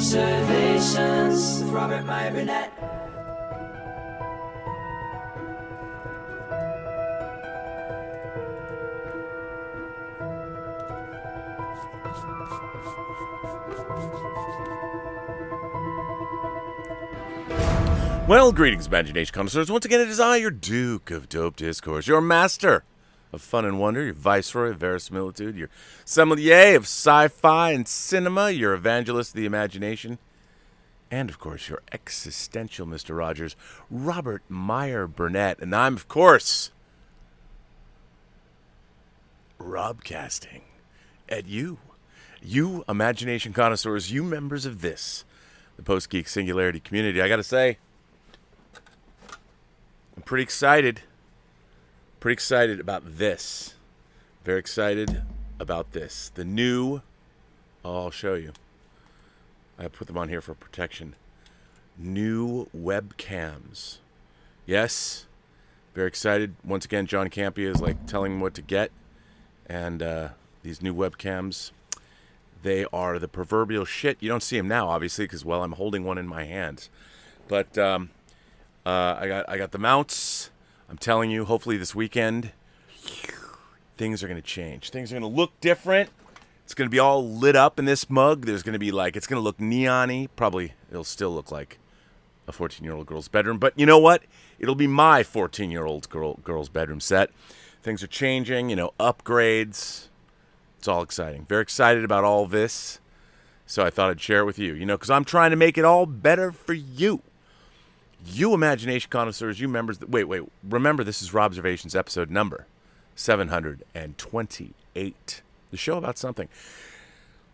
Robservations with Robert, Meyer, Burnett. Well, greetings, imagination connoisseurs. Once again, it is I, your Duke of Dope Discourse, your master of fun and wonder, your viceroy of verisimilitude, your sommelier of sci-fi and cinema, your evangelist of the imagination, and, of course, your existential Mr. Rogers, Robert Meyer Burnett. And I'm, of course, Robcasting at you. You imagination connoisseurs, you members of this, the Post-Geek Singularity community. I gotta say, I'm pretty excited. Pretty excited about this. Very excited about this. The new, I'll show you. I put them on here for protection. New webcams. Yes. Very excited. Once again, John Campia is like telling me what to get. And these new webcams, they are the proverbial shit. You don't see them now, obviously, because, well, I'm holding one in my hand. But I got the mounts. I'm telling you, hopefully this weekend, things are going to change. Things are going to look different. It's going to be all lit up in this mug. There's going to be like, it's going to look neon-y. Probably, it'll still look like a 14-year-old girl's bedroom. But you know what? It'll be my 14-year-old girl's bedroom set. Things are changing, upgrades. It's all exciting. Very excited about all this. So I thought I'd share it with you, because I'm trying to make it all better for you. You imagination connoisseurs, you members. Wait. Remember, this is Robservations episode number 728. The show about something.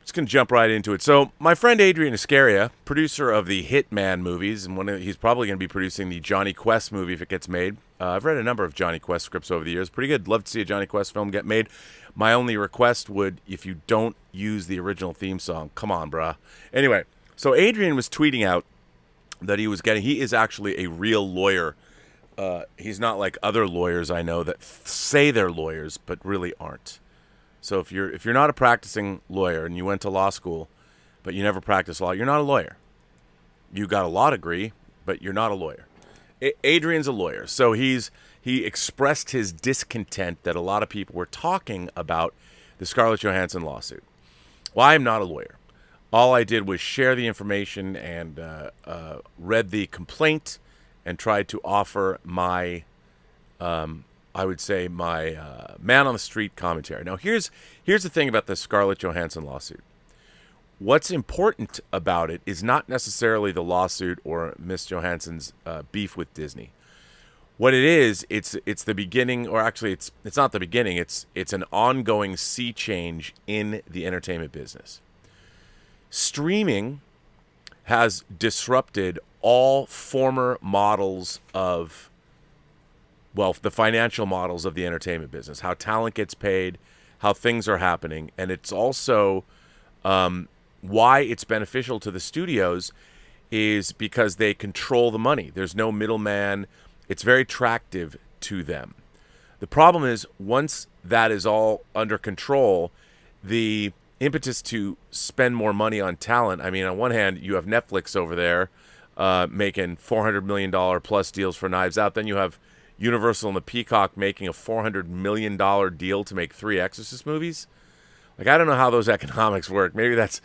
Just going to jump right into it. So, my friend Adrian Iscaria, producer of the Hitman movies, and he's probably going to be producing the Johnny Quest movie if it gets made. I've read a number of Johnny Quest scripts over the years. Pretty good. Love to see a Johnny Quest film get made. My only request would, if you don't use the original theme song, come on, brah. Anyway, so Adrian was tweeting out that he is actually a real lawyer. He's not like other lawyers I know that say they're lawyers but really aren't. So if you're not a practicing lawyer and you went to law school but you never practiced law, you're not a lawyer. You got a law degree, but you're not a lawyer. Adrian's a lawyer. So he expressed his discontent that a lot of people were talking about the Scarlett Johansson lawsuit. Well, I am not a lawyer. All I did was share the information and read the complaint and tried to offer my, I would say, my man on the street commentary. Now, here's the thing about the Scarlett Johansson lawsuit. What's important about it is not necessarily the lawsuit or Miss Johansson's beef with Disney. What it is, it's the beginning, or actually, it's not the beginning. It's an ongoing sea change in the entertainment business. Streaming has disrupted all former models of, well, the financial models of the entertainment business, how talent gets paid, how things are happening. And it's also why it's beneficial to the studios is because they control the money. There's no middleman. It's very attractive to them. The problem is once that is all under control, the impetus to spend more money on talent. I mean, on one hand, you have Netflix over there making $400 million plus deals for Knives Out. Then you have Universal and the Peacock making a $400 million deal to make 3 Exorcist movies. Like, I don't know how those economics work. Maybe that's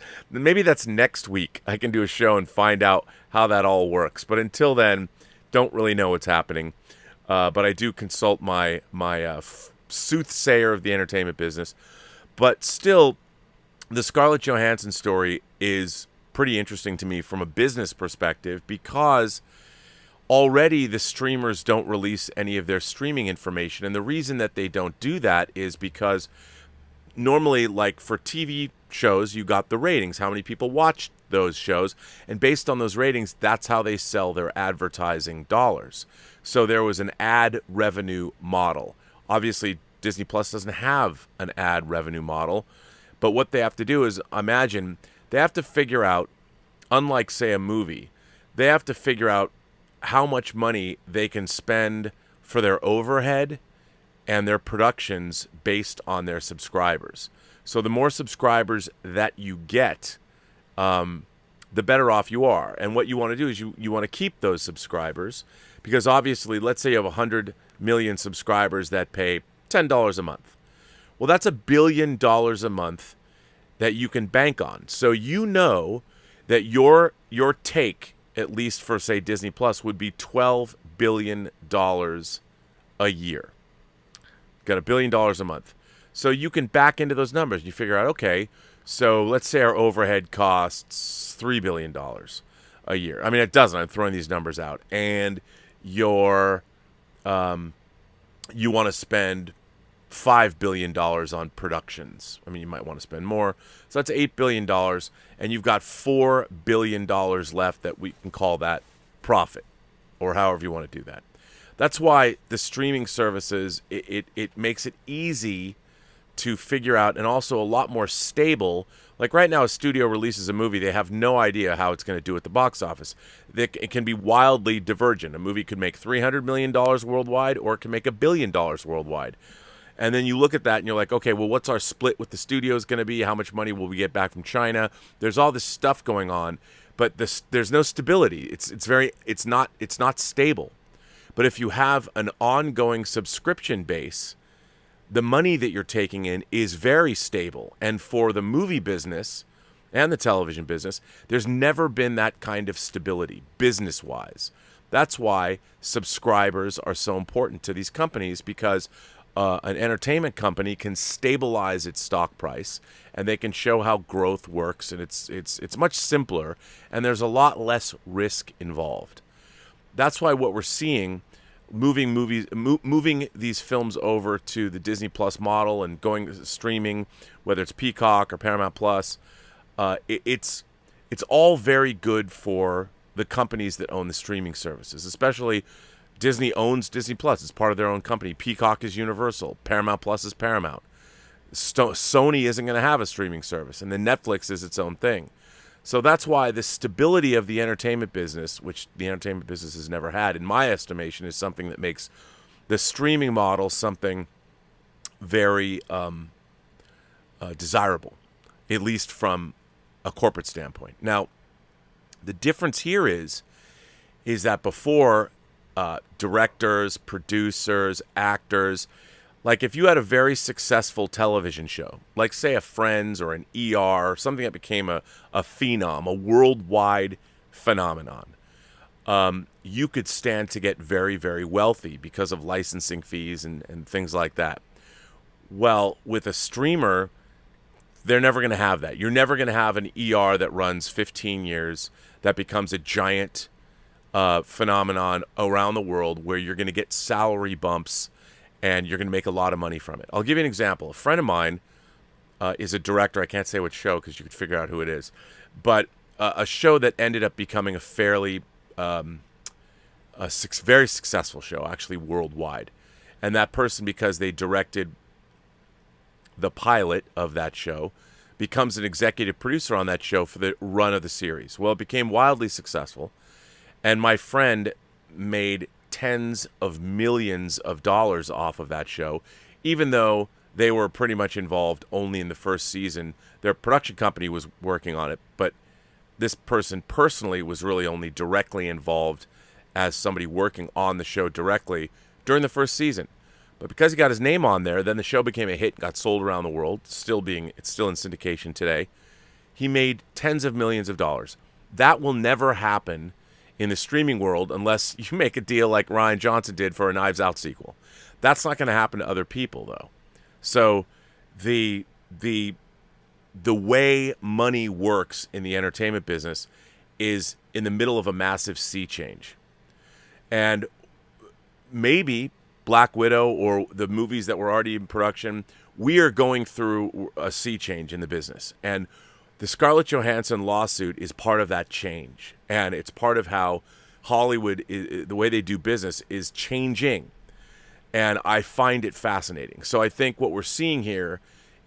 next week. I can do a show and find out how that all works. But until then, don't really know what's happening. But I do consult my soothsayer of the entertainment business. But still, the Scarlett Johansson story is pretty interesting to me from a business perspective because already the streamers don't release any of their streaming information. And the reason that they don't do that is because normally, like for TV shows, you got the ratings, how many people watched those shows. And based on those ratings, that's how they sell their advertising dollars. So there was an ad revenue model. Obviously, Disney Plus doesn't have an ad revenue model. But what they have to do is, imagine, they have to figure out, unlike, say, a movie, they have to figure out how much money they can spend for their overhead and their productions based on their subscribers. So the more subscribers that you get, the better off you are. And what you want to do is you want to keep those subscribers, because obviously, let's say you have 100 million subscribers that pay $10 a month. Well, that's $1 billion a month that you can bank on. So you know that your take, at least for, say, Disney Plus, would be $12 billion a year. Got $1 billion a month. So you can back into those numbers. You figure out, okay, so let's say our overhead costs $3 billion a year. I mean, it doesn't. I'm throwing these numbers out. And you want to spend $5 billion on productions. I mean, you might want to spend more. So that's $8 billion. And you've got $4 billion left that we can call that profit, or however you want to do that. That's why the streaming services, it makes it easy to figure out, and also a lot more stable. Like right now, a studio releases a movie, they have no idea how it's going to do at the box office. It can be wildly divergent. A movie could make $300 million worldwide, or it can make $1 billion worldwide. And then you look at that and you're like, okay, well, what's our split with the studios going to be? How much money will we get back from China? There's all this stuff going on, but there's no stability. It's not stable. But if you have an ongoing subscription base, the money that you're taking in is very stable. And for the movie business and the television business, there's never been that kind of stability business-wise. That's why subscribers are so important to these companies, because an entertainment company can stabilize its stock price, and they can show how growth works, and it's much simpler, and there's a lot less risk involved. That's why what we're seeing, moving these films over to the Disney Plus model and going streaming, whether it's Peacock or Paramount Plus, it's all very good for the companies that own the streaming services. Especially Disney owns Disney Plus; it's part of their own company. Peacock is Universal. Paramount Plus is Paramount. Sony isn't going to have a streaming service, and then Netflix is its own thing. So that's why the stability of the entertainment business, which the entertainment business has never had, in my estimation, is something that makes the streaming model something very desirable, at least from a corporate standpoint. Now, the difference here is that before, directors, producers, actors, like if you had a very successful television show, like say a Friends or an ER, something that became a phenom, a worldwide phenomenon, you could stand to get very, very wealthy because of licensing fees and things like that. Well, with a streamer, they're never going to have that. You're never going to have an ER that runs 15 years that becomes a giant phenomenon around the world where you're going to get salary bumps and you're going to make a lot of money from it. I'll give you an example. A friend of mine is a director. I can't say what show because you could figure out who it is. But a show that ended up becoming a fairly, very successful show, actually worldwide. And that person, because they directed the pilot of that show, becomes an executive producer on that show for the run of the series. Well, it became wildly successful. And my friend made tens of millions of dollars off of that show, even though they were pretty much involved only in the first season. Their production company was working on it, but this person personally was really only directly involved as somebody working on the show directly during the first season. But because he got his name on there, then the show became a hit, got sold around the world, it's still in syndication today. He made tens of millions of dollars. That will never happen in the streaming world unless you make a deal like Rian Johnson did for a Knives Out sequel. That's not going to happen to other people, though. So the way money works in the entertainment business is in the middle of a massive sea change. And maybe Black Widow or the movies that were already in production, we are going through a sea change in the business. And the Scarlett Johansson lawsuit is part of that change. And it's part of how Hollywood, the way they do business, is changing. And I find it fascinating. So I think what we're seeing here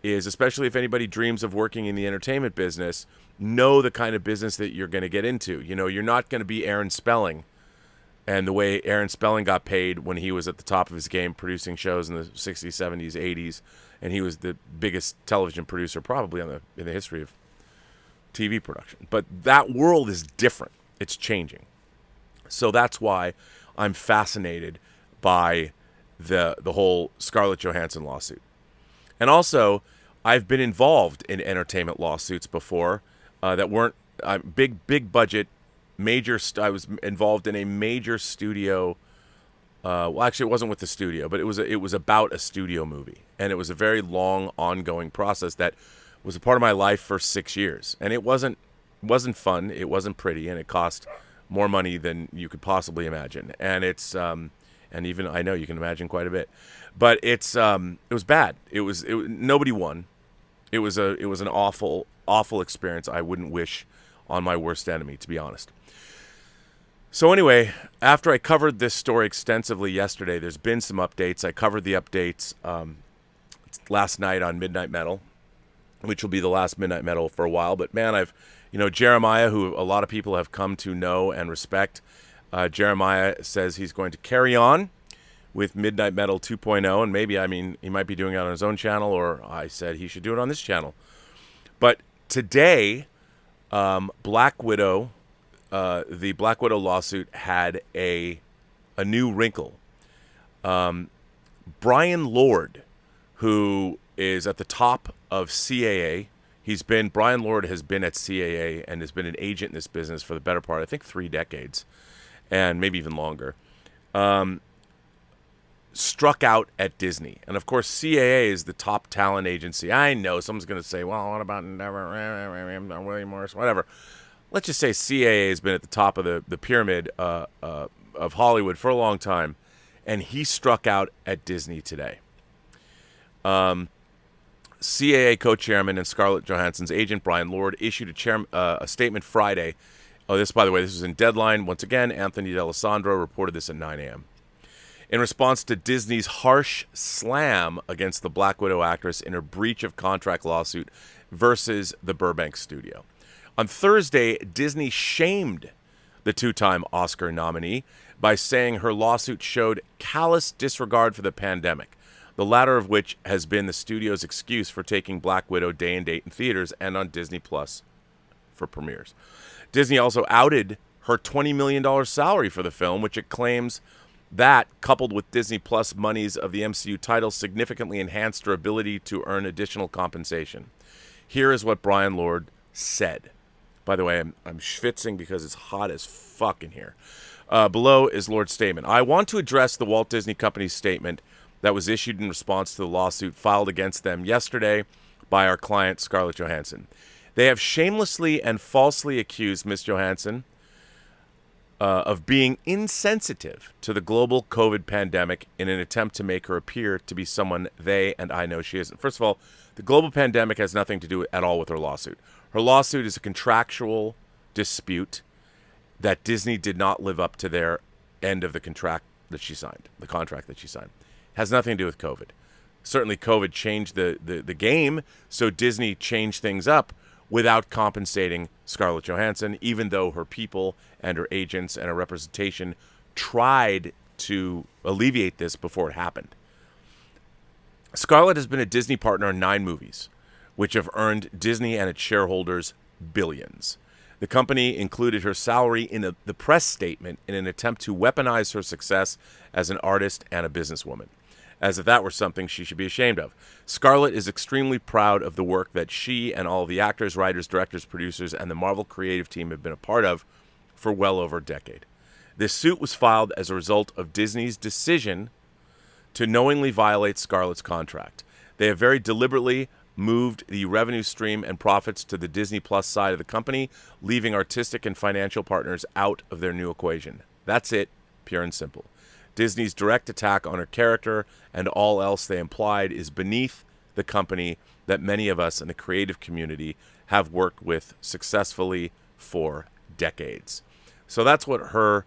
is, especially if anybody dreams of working in the entertainment business, know the kind of business that you're going to get into. You know, you're not going to be Aaron Spelling. And the way Aaron Spelling got paid when he was at the top of his game producing shows in the 60s, 70s, 80s. And he was the biggest television producer probably in the history of TV production. But that world is different. It's changing. So that's why I'm fascinated by the whole Scarlett Johansson lawsuit. And also, I've been involved in entertainment lawsuits before that weren't big budget, major. I was involved in a major studio. Well, actually, it wasn't with the studio, but it was about a studio movie, and it was a very long, ongoing process that was a part of my life for 6 years, and it wasn't fun. It wasn't pretty, and it cost more money than you could possibly imagine. And it's and even I know you can imagine quite a bit, but it was bad. Nobody won. It was an awful experience. I wouldn't wish on my worst enemy, to be honest. So anyway, after I covered this story extensively yesterday, there's been some updates. I covered the updates last night on Midnight Metal, which will be the last Midnight Metal for a while. But man, Jeremiah, who a lot of people have come to know and respect, Jeremiah says he's going to carry on with Midnight Metal 2.0, and maybe, he might be doing it on his own channel, or I said he should do it on this channel. But today, Black Widow, the Black Widow lawsuit had a new wrinkle. Brian Lord, who is at the top of CAA, Brian Lord has been at CAA and has been an agent in this business for the better part, I think, 3 decades, and maybe even longer. Struck out at Disney. And of course, CAA is the top talent agency. I know someone's going to say, well, what about William Morris, whatever. Let's just say CAA has been at the top of the pyramid of Hollywood for a long time, and he struck out at Disney today. CAA co-chairman and Scarlett Johansson's agent, Brian Lord, issued a statement Friday. Oh, this, by the way, this was in Deadline. Once again, Anthony D'Alessandro reported this at 9 a.m. In response to Disney's harsh slam against the Black Widow actress in her breach of contract lawsuit versus the Burbank studio. On Thursday, Disney shamed the 2-time Oscar nominee by saying her lawsuit showed callous disregard for the pandemic, the latter of which has been the studio's excuse for taking Black Widow day and date in theaters and on Disney Plus for premieres. Disney also outed her $20 million salary for the film, which it claims that, coupled with Disney Plus monies of the MCU title, significantly enhanced her ability to earn additional compensation. Here is what Brian Lord said. By the way, I'm schwitzing because it's hot as fuck in here. Below is Lord's statement. I want to address the Walt Disney Company's statement that was issued in response to the lawsuit filed against them yesterday by our client, Scarlett Johansson. They have shamelessly and falsely accused Ms. Johansson of being insensitive to the global COVID pandemic in an attempt to make her appear to be someone they and I know she isn't. First of all, the global pandemic has nothing to do at all with her lawsuit. Her lawsuit is a contractual dispute that Disney did not live up to their end of the contract that she signed, the contract that she signed. Has nothing to do with COVID. Certainly COVID changed the game, so Disney changed things up without compensating Scarlett Johansson, even though her people and her agents and her representation tried to alleviate this before it happened. Scarlett has been a Disney partner in 9 movies, which have earned Disney and its shareholders billions. The company included her salary in the press statement in an attempt to weaponize her success as an artist and a businesswoman, as if that were something she should be ashamed of. Scarlett is extremely proud of the work that she and all the actors, writers, directors, producers, and the Marvel creative team have been a part of for well over a decade. This suit was filed as a result of Disney's decision to knowingly violate Scarlett's contract. They have very deliberately moved the revenue stream and profits to the Disney Plus side of the company, leaving artistic and financial partners out of their new equation. That's it, pure and simple. Disney's direct attack on her character and all else they implied is beneath the company that many of us in the creative community have worked with successfully for decades. So that's what her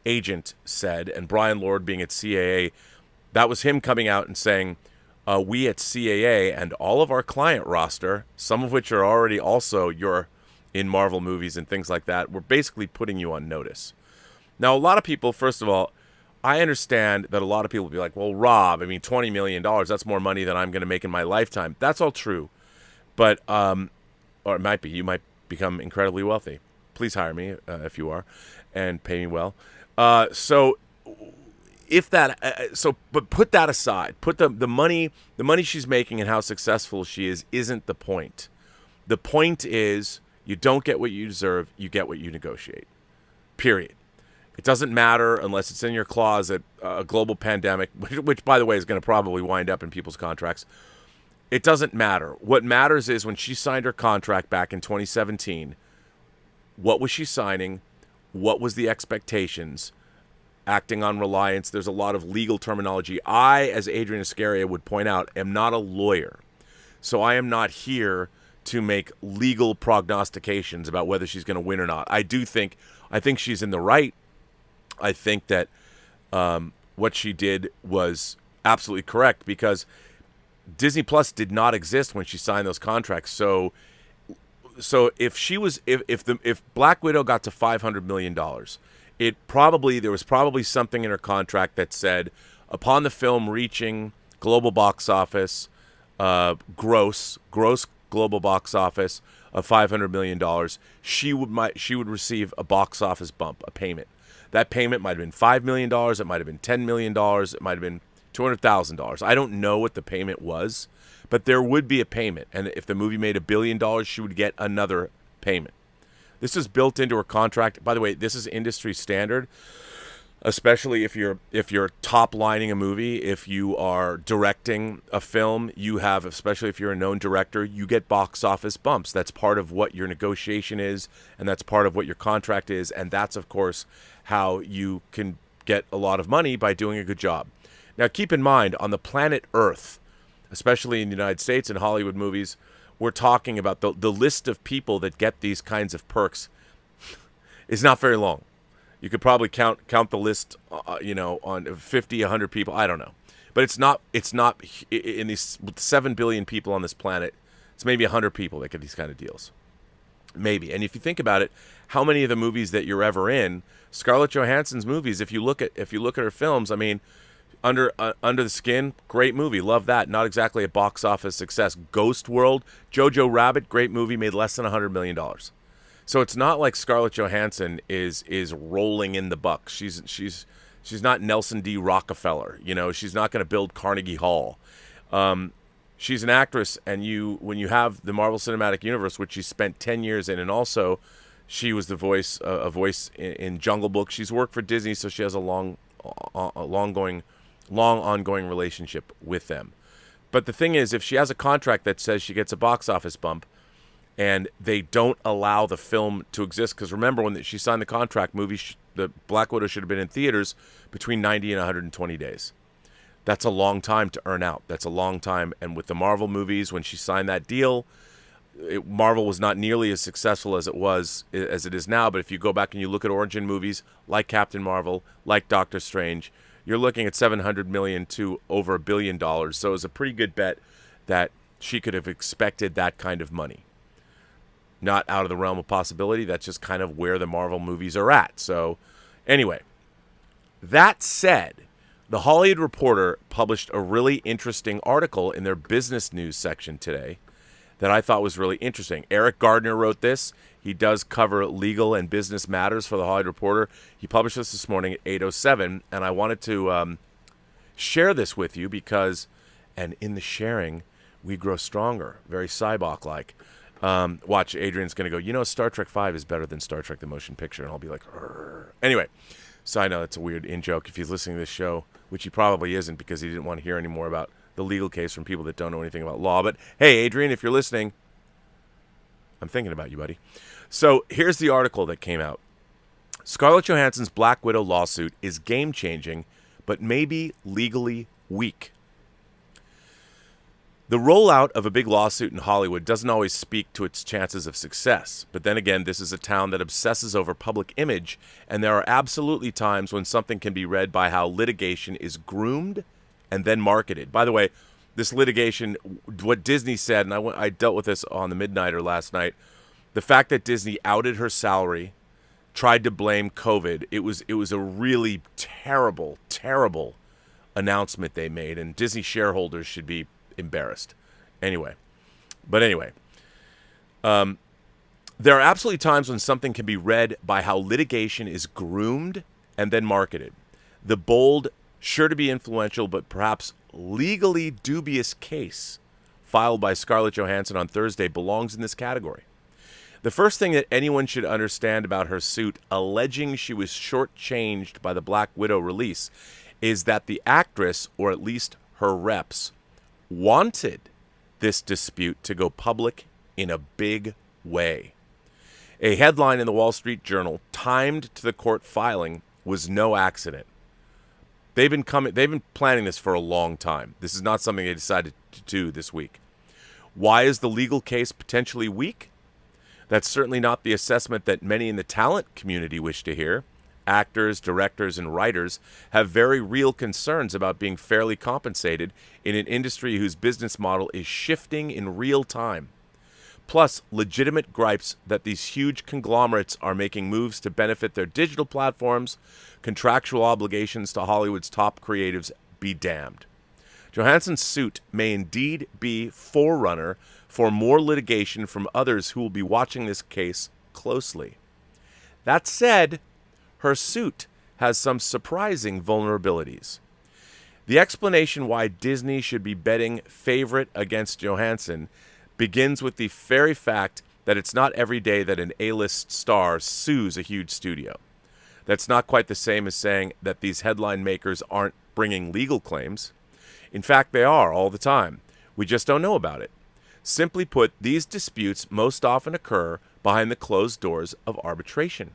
agent said, and Brian Lord being at CAA, that was him coming out and saying, we at CAA and all of our client roster, some of which are already also in Marvel movies and things like that, we're basically putting you on notice. Now, a lot of people, first of all, I understand that a lot of people will be like, well, Rob, $20 million, that's more money than I'm going to make in my lifetime. That's all true. But, or it might be, you might become incredibly wealthy. Please hire me if you are, and pay me well. So if that, but put that aside. Put the money she's making and how successful she is isn't the point. The point is you don't get what you deserve. You get what you negotiate. Period. It doesn't matter unless it's in your closet, a global pandemic, which by the way is going to probably wind up in people's contracts. It doesn't matter. What matters is when she signed her contract back in 2017, what was she signing? What was the expectations? Acting on reliance. There's a lot of legal terminology. I, as Adrian Iscaria would point out, am not a lawyer. So I am not here to make legal prognostications about whether she's going to win or not. I think she's in the right. I think that what she did was absolutely correct because Disney Plus did not exist when she signed those contracts. So if Black Widow got to $500 million, there was probably something in her contract that said upon the film reaching global box office, gross global box office of $500 million, she would receive a box office bump, a payment. That payment might have been $5 million. It might have been $10 million. It might have been $200,000. I don't know what the payment was, but there would be a payment. And if the movie made $1 billion, she would get another payment. This is built into her contract. By the way, this is industry standard, especially if you're top lining a movie, if you are directing a film, you have, especially if you're a known director, you get box office bumps. That's part of what your negotiation is, and that's part of what your contract is, and that's, of course, how you can get a lot of money by doing a good job. Now, keep in mind, on the planet Earth, especially in the United States and Hollywood movies, we're talking about the list of people that get these kinds of perks is not very long. You could probably count the list, on 50, 100 people. I don't know, but it's not in these 7 billion people on this planet. It's maybe 100 people that get these kind of deals, maybe. And if you think about it, how many of the movies that you're ever in, Scarlett Johansson's movies, if you look at her films, I mean, Under the Skin, great movie, love that. Not exactly a box office success. Ghost World, Jojo Rabbit, great movie, made less than $100 million. So it's not like Scarlett Johansson is rolling in the bucks. She's not Nelson D. Rockefeller. She's not going to build Carnegie Hall. She's an actress, and when you have the Marvel Cinematic Universe, which she spent 10 years in, and also she was a voice in Jungle Book. She's worked for Disney, so she has a long ongoing relationship with them. But the thing is, if she has a contract that says she gets a box office bump, and they don't allow the film to exist, because remember when she signed the contract, the Black Widow should have been in theaters between 90 and 120 days. That's a long time to earn out. That's a long time. And with the Marvel movies, when she signed that deal, Marvel was not nearly as successful as it is now. But if you go back and you look at origin movies like Captain Marvel, like Doctor Strange, you're looking at $700 million to over $1 billion. So it's a pretty good bet that she could have expected that kind of money. Not out of the realm of possibility. That's just kind of where the Marvel movies are at. So anyway, that said, the Hollywood Reporter published a really interesting article in their business news section today that I thought was really interesting. Eric Gardner wrote this. He does cover legal and business matters for the Hollywood Reporter. He published this morning at 8:07, and I wanted to share this with you because, and in the sharing, we grow stronger, very Cybok-like. Watch, Adrian's going to go, Star Trek 5 is better than Star Trek the Motion Picture, and I'll be like, Rrr. Anyway, so I know that's a weird in-joke if he's listening to this show, which he probably isn't because he didn't want to hear any more about the legal case from people that don't know anything about law. But hey, Adrian, if you're listening, I'm thinking about you, buddy. So here's the article that came out. Scarlett Johansson's Black Widow lawsuit is game-changing, but maybe legally weak. The rollout of a big lawsuit in Hollywood doesn't always speak to its chances of success. But then again, this is a town that obsesses over public image, and there are absolutely times when something can be read by how litigation is groomed and then marketed. By the way, this litigation, what Disney said, and I dealt with this on the Midnighter last night, the fact that Disney outed her salary, tried to blame COVID, it was a really terrible, terrible announcement they made, and Disney shareholders should be embarrassed. Anyway, There are absolutely times when something can be read by how litigation is groomed and then marketed. The bold, sure to be influential, but perhaps legally dubious case filed by Scarlett Johansson on Thursday belongs in this category. The first thing that anyone should understand about her suit alleging she was shortchanged by the Black Widow release is that the actress, or at least her reps, wanted this dispute to go public in a big way. A headline in the Wall Street Journal timed to the court filing was no accident. They've been planning this for a long time. This is not something they decided to do this week. Why is the legal case potentially weak? That's certainly not the assessment that many in the talent community wish to hear. Actors, directors, and writers have very real concerns about being fairly compensated in an industry whose business model is shifting in real time. Plus, legitimate gripes that these huge conglomerates are making moves to benefit their digital platforms, contractual obligations to Hollywood's top creatives be damned. Johansson's suit may indeed be forerunner for more litigation from others who will be watching this case closely. That said, her suit has some surprising vulnerabilities. The explanation why Disney should be betting favorite against Johansson begins with the very fact that it's not every day that an A-list star sues a huge studio. That's not quite the same as saying that these headline makers aren't bringing legal claims. In fact, they are all the time. We just don't know about it. Simply put, these disputes most often occur behind the closed doors of arbitration.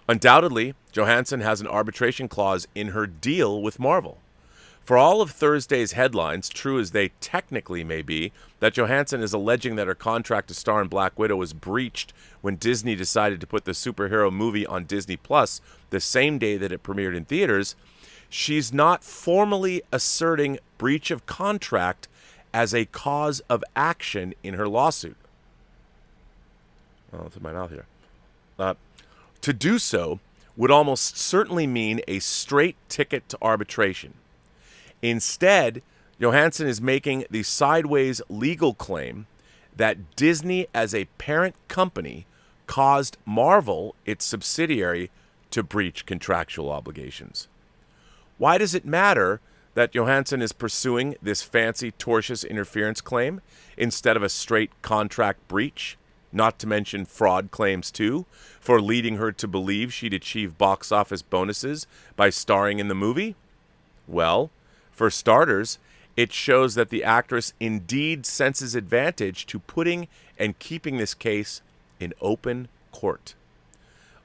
Undoubtedly, Johansson has an arbitration clause in her deal with Marvel. For all of Thursday's headlines, true as they technically may be, that Johansson is alleging that her contract to star in Black Widow was breached when Disney decided to put the superhero movie on Disney Plus the same day that it premiered in theaters, she's not formally asserting breach of contract as a cause of action in her lawsuit. Oh, it's in my mouth here. To do so would almost certainly mean a straight ticket to arbitration. Instead, Johansson is making the sideways legal claim that Disney, as a parent company, caused Marvel, its subsidiary, to breach contractual obligations. Why does it matter that Johansson is pursuing this fancy tortious interference claim instead of a straight contract breach, not to mention fraud claims too, for leading her to believe she'd achieve box office bonuses by starring in the movie? Well, for starters, it shows that the actress indeed senses advantage to putting and keeping this case in open court.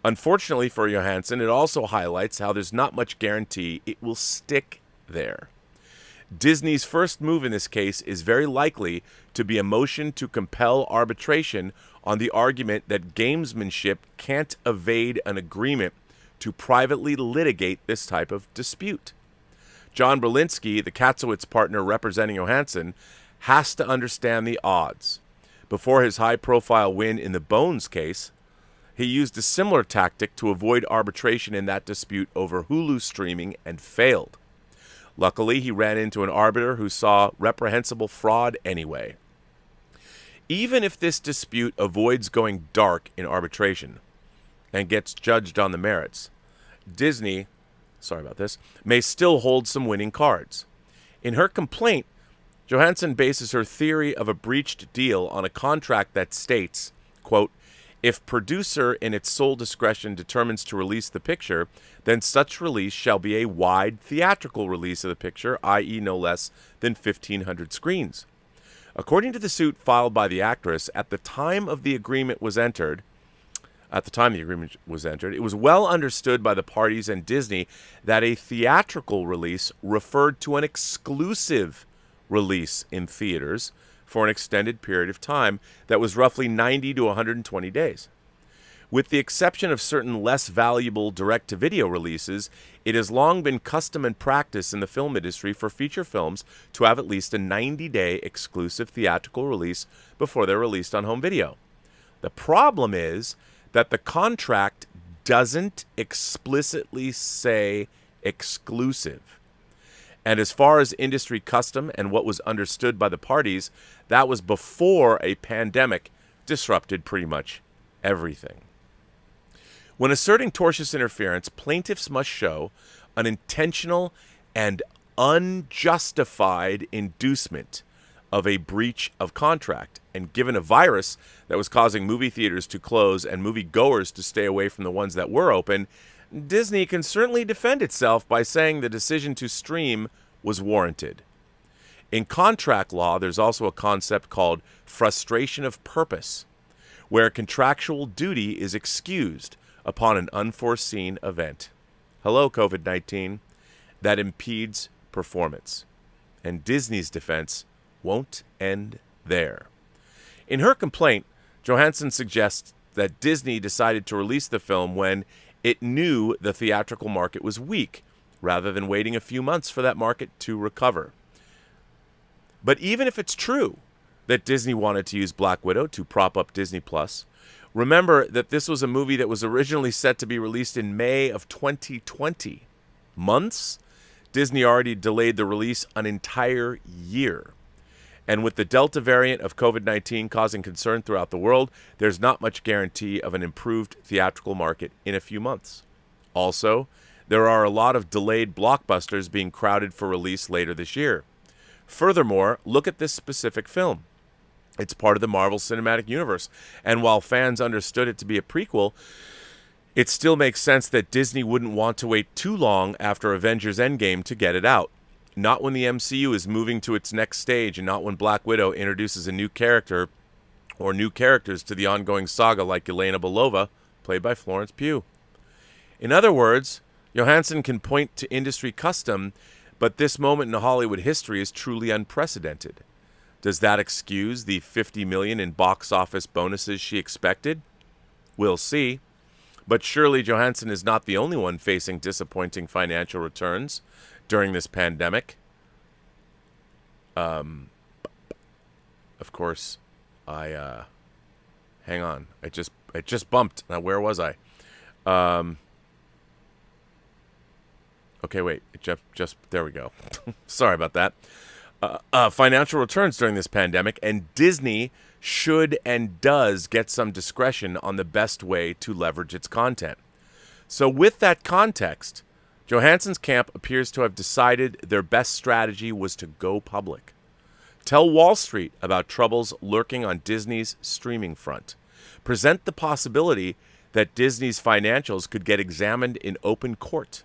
Unfortunately for Johansson, it also highlights how there's not much guarantee it will stick there. Disney's first move in this case is very likely to be a motion to compel arbitration on the argument that gamesmanship can't evade an agreement to privately litigate this type of dispute. John Berlinski, the Katzowitz partner representing Johansson, has to understand the odds. Before his high-profile win in the Bones case, he used a similar tactic to avoid arbitration in that dispute over Hulu streaming and failed. Luckily, he ran into an arbiter who saw reprehensible fraud anyway. Even if this dispute avoids going dark in arbitration and gets judged on the merits, Disney, may still hold some winning cards. In her complaint, Johansson bases her theory of a breached deal on a contract that states, quote, "If producer in its sole discretion determines to release the picture, then such release shall be a wide theatrical release of the picture, i.e. no less than 1,500 screens." According to the suit filed by the actress, at the time the agreement was entered, it was well understood by the parties and Disney that a theatrical release referred to an exclusive release in theaters for an extended period of time that was roughly 90 to 120 days. With the exception of certain less valuable direct-to-video releases, it has long been custom and practice in the film industry for feature films to have at least a 90-day exclusive theatrical release before they're released on home video. The problem is that the contract doesn't explicitly say exclusive. And as far as industry custom and what was understood by the parties, that was before a pandemic disrupted pretty much everything. When asserting tortious interference, plaintiffs must show an intentional and unjustified inducement of a breach of contract. And given a virus that was causing movie theaters to close and movie goers to stay away from the ones that were open, Disney can certainly defend itself by saying the decision to stream was warranted. In contract law, there's also a concept called frustration of purpose, where contractual duty is excused upon an unforeseen event. Hello, COVID-19. That impedes performance. And Disney's defense won't end there. In her complaint, Johansson suggests that Disney decided to release the film when it knew the theatrical market was weak, rather than waiting a few months for that market to recover. But even if it's true that Disney wanted to use Black Widow to prop up Disney Plus, remember that this was a movie that was originally set to be released in May of 2020. Months? Disney already delayed the release an entire year. And with the Delta variant of COVID-19 causing concern throughout the world, there's not much guarantee of an improved theatrical market in a few months. Also, there are a lot of delayed blockbusters being crowded for release later this year. Furthermore, look at this specific film. It's part of the Marvel Cinematic Universe, and while fans understood it to be a prequel, it still makes sense that Disney wouldn't want to wait too long after Avengers Endgame to get it out. Not when the MCU is moving to its next stage, and not when Black Widow introduces a new character or new characters to the ongoing saga like Yelena Belova, played by Florence Pugh. In other words, Johansson can point to industry custom, but this moment in Hollywood history is truly unprecedented. Does that excuse the $50 million in box office bonuses she expected? We'll see. But surely Johansson is not the only one facing disappointing financial returns during this pandemic. Of course, hang on. It just bumped. Now, where was I? Okay, wait. It just there we go. Sorry about that. Financial returns during this pandemic, and Disney should and does get some discretion on the best way to leverage its content. So with that context, Johansson's camp appears to have decided their best strategy was to go public. Tell Wall Street about troubles lurking on Disney's streaming front. Present the possibility that Disney's financials could get examined in open court.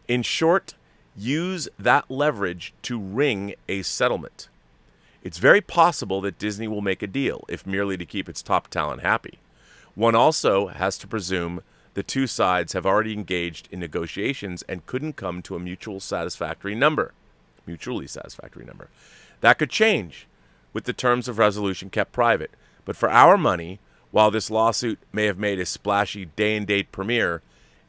In short, use that leverage to wring a settlement. It's very possible that Disney will make a deal, if merely to keep its top talent happy. One also has to presume the two sides have already engaged in negotiations and couldn't come to a mutually satisfactory number. That could change with the terms of resolution kept private. But for our money, while this lawsuit may have made a splashy day-and-date premiere,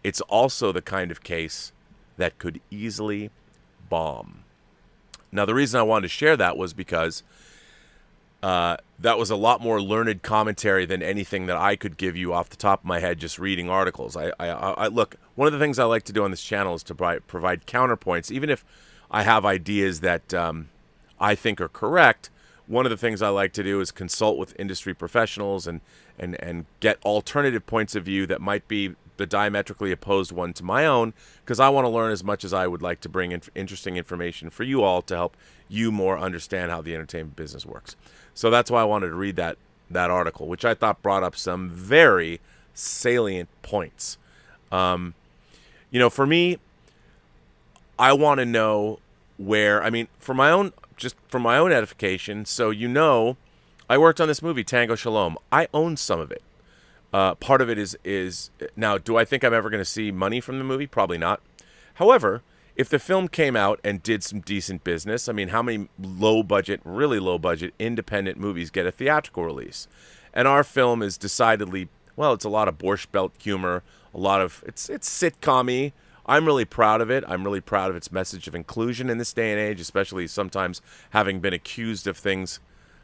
it's also the kind of case that could easily bomb. Now, the reason I wanted to share that was because that was a lot more learned commentary than anything that I could give you off the top of my head just reading articles. I look, one of the things I like to do on this channel is to provide counterpoints. Even if I have ideas that I think are correct, one of the things I like to do is consult with industry professionals and get alternative points of view that might be the diametrically opposed one to my own, because I want to learn as much as I would like to bring in interesting information for you all to help you more understand how the entertainment business works. So that's why I wanted to read that article, which I thought brought up some very salient points. For me, I want to know where, for my own edification, so I worked on this movie, Tango Shalom. I own some of it. Part of it is now, do I think I'm ever going to see money from the movie? Probably not. However, if the film came out and did some decent business, how many really low budget independent movies get a theatrical release? And our film is decidedly, it's a lot of Borscht Belt humor, it's sitcom-y. I'm really proud of it. I'm really proud of its message of inclusion in this day and age, especially sometimes having been accused of things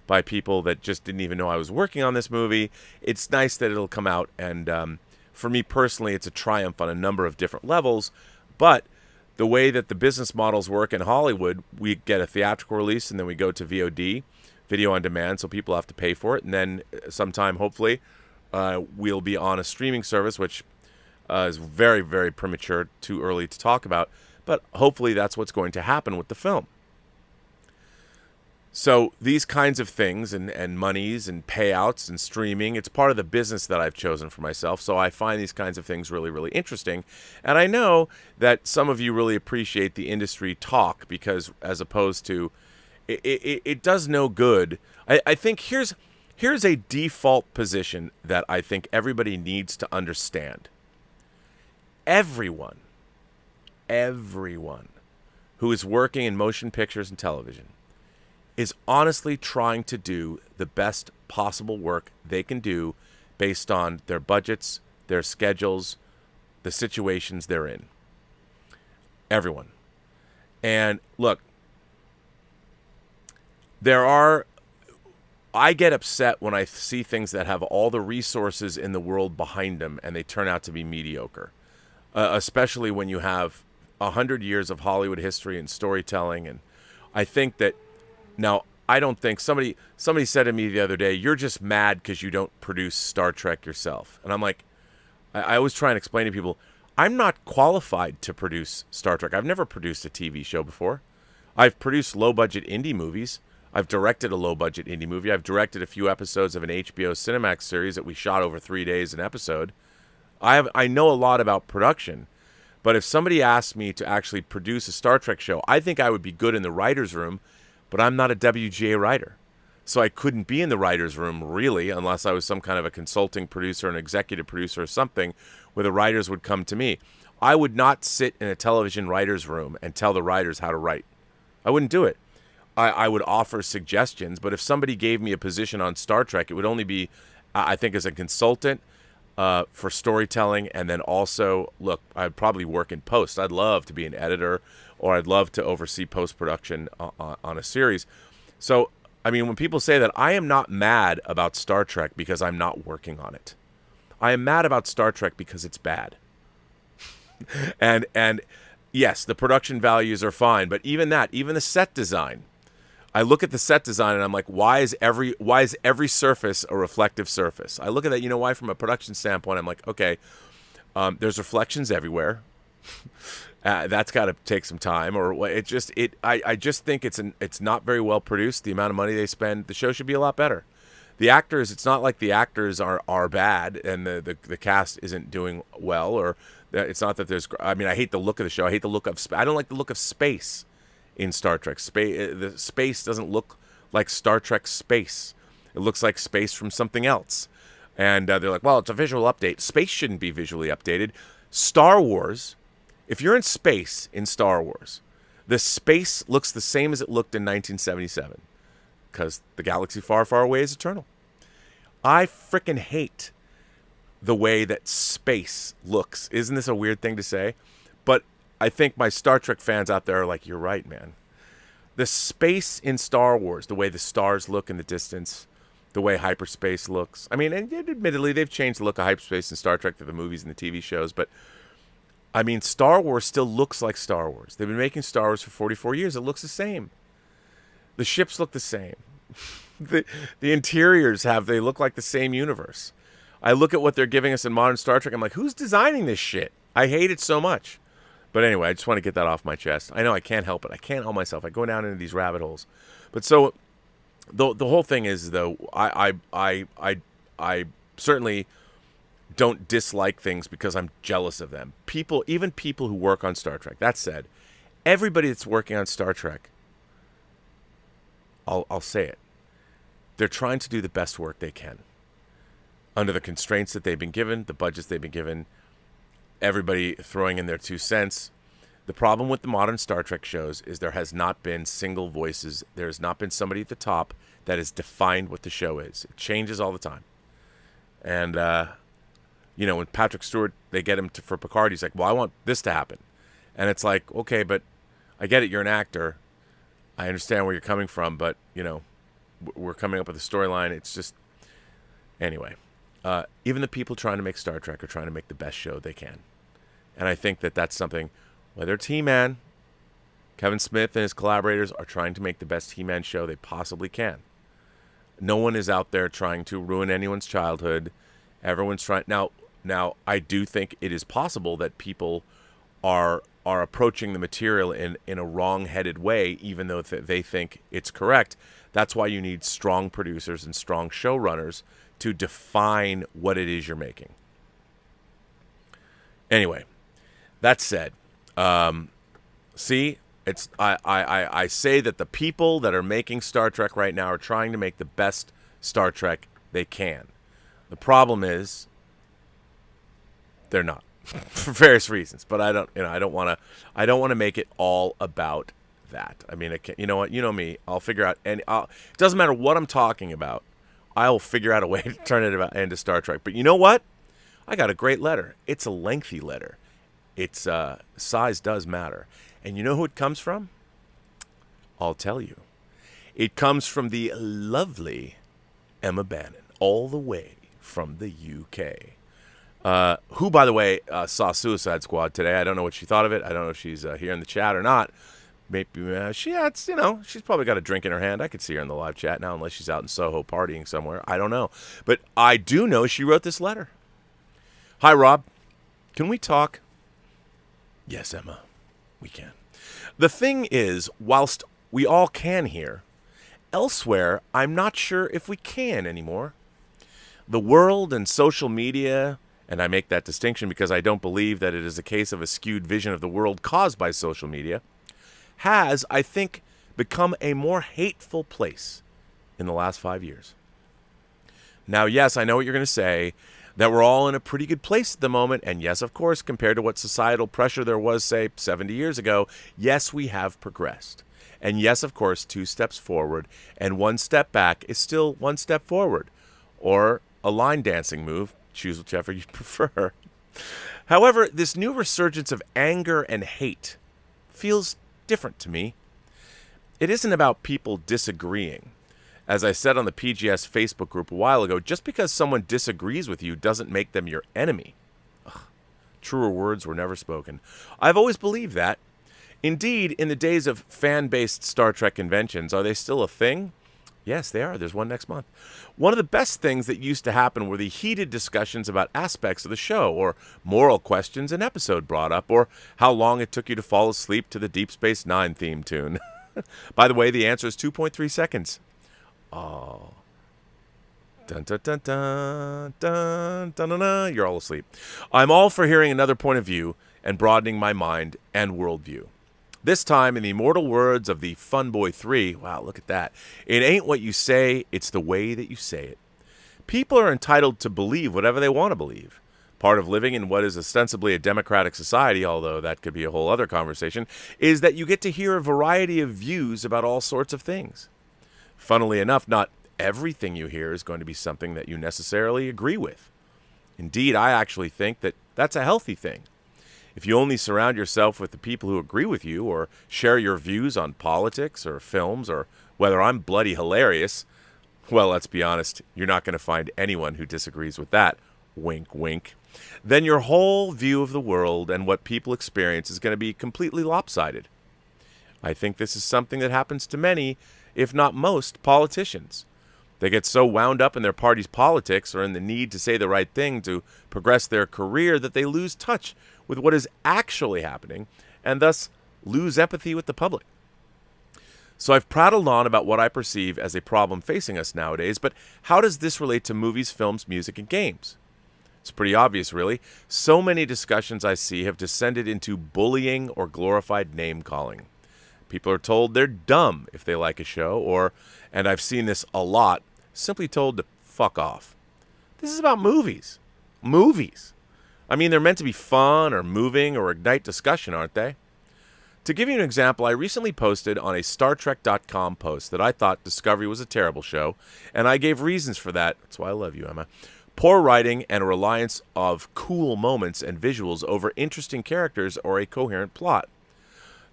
by people that just didn't even know I was working on this movie. It's nice that it'll come out, and for me personally, it's a triumph on a number of different levels. But the way that the business models work in Hollywood, we get a theatrical release and then we go to VOD. video on demand, so people have to pay for it. And then sometime, hopefully, we'll be on a streaming service, which is very, very premature, too early to talk about. But hopefully that's what's going to happen with the film. So these kinds of things and monies and payouts and streaming, it's part of the business that I've chosen for myself. So I find these kinds of things really, really interesting. And I know that some of you really appreciate the industry talk because as opposed to, it does no good. I think here's a default position that I think everybody needs to understand. Everyone who is working in motion pictures and television is honestly trying to do the best possible work they can do based on their budgets, their schedules, the situations they're in. Everyone. And look, I get upset when I see things that have all the resources in the world behind them and they turn out to be mediocre. Especially when you have 100 years of Hollywood history and storytelling. And I think that now, I don't think somebody said to me the other day, you're just mad because you don't produce Star Trek yourself. And I'm like, I always try and explain to people, I'm not qualified to produce Star Trek. I've never produced a TV show before. I've produced low-budget indie movies. I've directed a low-budget indie movie. I've directed a few episodes of an HBO Cinemax series that we shot over 3 days an episode. I know a lot about production. But if somebody asked me to actually produce a Star Trek show, I think I would be good in the writer's room, but I'm not a WGA writer. So I couldn't be in the writer's room, really, unless I was some kind of a consulting producer, an executive producer or something, where the writers would come to me. I would not sit in a television writer's room and tell the writers how to write. I wouldn't do it. I would offer suggestions, but if somebody gave me a position on Star Trek, it would only be, I think, as a consultant for storytelling, and then also, look, I'd probably work in post. I'd love to be an editor, or I'd love to oversee post-production on a series. So, I mean, when people say that, I am not mad about Star Trek because I'm not working on it. I am mad about Star Trek because it's bad. and yes, the production values are fine, but even the set design, I look at the set design and I'm like, why is every surface a reflective surface? I look at that, you know why? From a production standpoint, I'm like, okay, there's reflections everywhere. That's got to take some time, or I just think it's not very well produced. The amount of money they spend, the show should be a lot better. The actors, it's not like the actors are bad and the cast isn't doing well, or it's not that there's. I mean, I hate the look of the show. I hate the look of. I don't like the look of space in Star Trek. The space doesn't look like Star Trek space. It looks like space from something else. And they're like, well, it's a visual update. Space shouldn't be visually updated. Star Wars. If you're in space in Star Wars, the space looks the same as it looked in 1977 because the galaxy far, far away is eternal. I frickin' hate the way that space looks. Isn't this a weird thing to say? But I think my Star Trek fans out there are like, you're right, man. The space in Star Wars, the way the stars look in the distance, the way hyperspace looks. I mean, and admittedly, they've changed the look of hyperspace in Star Trek through the movies and the TV shows, but I mean, Star Wars still looks like Star Wars. They've been making Star Wars for 44 years. It looks the same. The ships look the same. The interiors they look like the same universe. I look at what they're giving us in modern Star Trek. I'm like, who's designing this shit? I hate it so much. But anyway, I just want to get that off my chest. I know I can't help it. I can't help myself. I go down into these rabbit holes. But so the whole thing is, though, I certainly don't dislike things because I'm jealous of them. Even people who work on Star Trek. That said, everybody that's working on Star Trek, I'll say it, they're trying to do the best work they can under the constraints that they've been given, the budgets they've been given, everybody throwing in their 2 cents. The problem with the modern Star Trek shows is there has not been single voices. There has not been somebody at the top that has defined what the show is. It changes all the time. And, when Patrick Stewart, they get him for Picard, he's like, well, I want this to happen. And it's like, okay, but I get it. You're an actor. I understand where you're coming from, but, we're coming up with a storyline. It's just, anyway. Even the people trying to make Star Trek are trying to make the best show they can. And I think that that's something, whether it's He-Man, Kevin Smith and his collaborators are trying to make the best He-Man show they possibly can. No one is out there trying to ruin anyone's childhood. Everyone's trying now I do think it is possible that people are approaching the material in a wrong-headed way, even though they think it's correct. That's why you need strong producers and strong showrunners to define what it is you're making. Anyway, that said, see, it's I say that the people that are making Star Trek right now are trying to make the best Star Trek they can. The problem is they're not. For various reasons, but I don't want to make it all about that. I mean, you know what? You know me. I'll figure out, and it doesn't matter what I'm talking about. I'll figure out a way to turn it into Star Trek. But you know what? I got a great letter. It's a lengthy letter. Its size does matter, and you know who it comes from? I'll tell you. It comes from the lovely Emma Bannon, all the way from the UK. Who, by the way, saw Suicide Squad today. I don't know what she thought of it. I don't know if she's here in the chat or not. Maybe she's probably got a drink in her hand. I could see her in the live chat now, unless she's out in Soho partying somewhere. I don't know. But I do know she wrote this letter. Hi, Rob. Can we talk? Yes, Emma, we can. The thing is, whilst we all can here, elsewhere, I'm not sure if we can anymore. The world and social media, and I make that distinction because I don't believe that it is a case of a skewed vision of the world caused by social media, has, I think, become a more hateful place in the last 5 years. Now, yes, I know what you're going to say, that we're all in a pretty good place at the moment, and yes, of course, compared to what societal pressure there was, say, 70 years ago, yes, we have progressed. And yes, of course, 2 steps forward and 1 step back is still 1 step forward, or a line dancing move. Choose whichever you prefer. However, this new resurgence of anger and hate feels different to me. It isn't about people disagreeing. As I said on the PGS Facebook group a while ago, just because someone disagrees with you doesn't make them your enemy. Ugh, truer words were never spoken. I've always believed that. Indeed, in the days of fan-based Star Trek conventions, are they still a thing? Yes, they are. There's one next month. One of the best things that used to happen were the heated discussions about aspects of the show, or moral questions an episode brought up, or how long it took you to fall asleep to the Deep Space Nine theme tune. By the way, the answer is 2.3 seconds. Oh. Dun, dun, dun, dun, dun, dun, dun, dun. You're all asleep. I'm all for hearing another point of view and broadening my mind and worldview. This time, in the immortal words of the Funboy 3, wow, look at that. It ain't what you say, it's the way that you say it. People are entitled to believe whatever they want to believe. Part of living in what is ostensibly a democratic society, although that could be a whole other conversation, is that you get to hear a variety of views about all sorts of things. Funnily enough, not everything you hear is going to be something that you necessarily agree with. Indeed, I actually think that that's a healthy thing. If you only surround yourself with the people who agree with you or share your views on politics or films or whether I'm bloody hilarious, well, let's be honest, you're not going to find anyone who disagrees with that. Wink, wink. Then your whole view of the world and what people experience is going to be completely lopsided. I think this is something that happens to many, if not most, politicians. They get so wound up in their party's politics or in the need to say the right thing to progress their career that they lose touch with what is actually happening and thus lose empathy with the public. So I've prattled on about what I perceive as a problem facing us nowadays, but how does this relate to movies, films, music, and games? It's pretty obvious, really. So many discussions I see have descended into bullying or glorified name-calling. People are told they're dumb if they like a show, or, and I've seen this a lot, simply told to fuck off. This is about movies. Movies. I mean, they're meant to be fun or moving or ignite discussion, aren't they? To give you an example, I recently posted on a StarTrek.com post that I thought Discovery was a terrible show, and I gave reasons for that. That's why I love you, Emma. Poor writing and a reliance of cool moments and visuals over interesting characters or a coherent plot.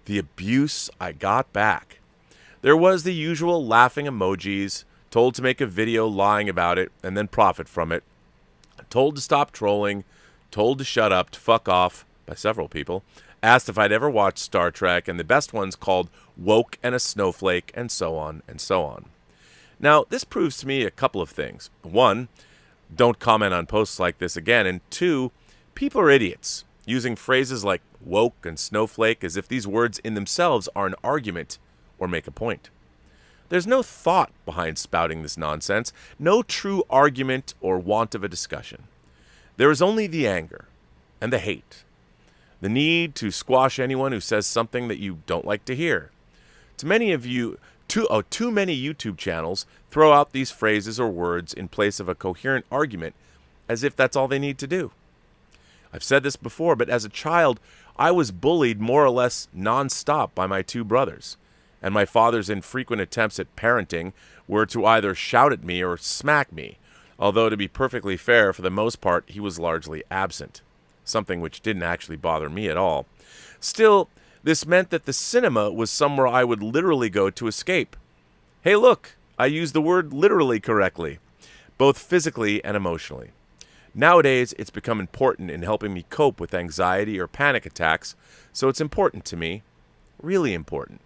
The abuse I got back. There was the usual laughing emojis, told to make a video lying about it and then profit from it, told to stop trolling, told to shut up, to fuck off by several people, asked if I'd ever watched Star Trek, and the best ones called woke and a snowflake, and so on and so on. Now, this proves to me a couple of things. One, don't comment on posts like this again. And two, people are idiots, using phrases like woke and snowflake as if these words in themselves are an argument or make a point. There's no thought behind spouting this nonsense, no true argument or want of a discussion. There is only the anger and the hate, the need to squash anyone who says something that you don't like to hear. Too many YouTube channels throw out these phrases or words in place of a coherent argument as if that's all they need to do. I've said this before, but as a child, I was bullied more or less nonstop by my two brothers, and my father's infrequent attempts at parenting were to either shout at me or smack me, although to be perfectly fair, for the most part, he was largely absent, something which didn't actually bother me at all. Still, this meant that the cinema was somewhere I would literally go to escape. Hey, look, I used the word literally correctly, both physically and emotionally. Nowadays, it's become important in helping me cope with anxiety or panic attacks, so it's important to me, really important,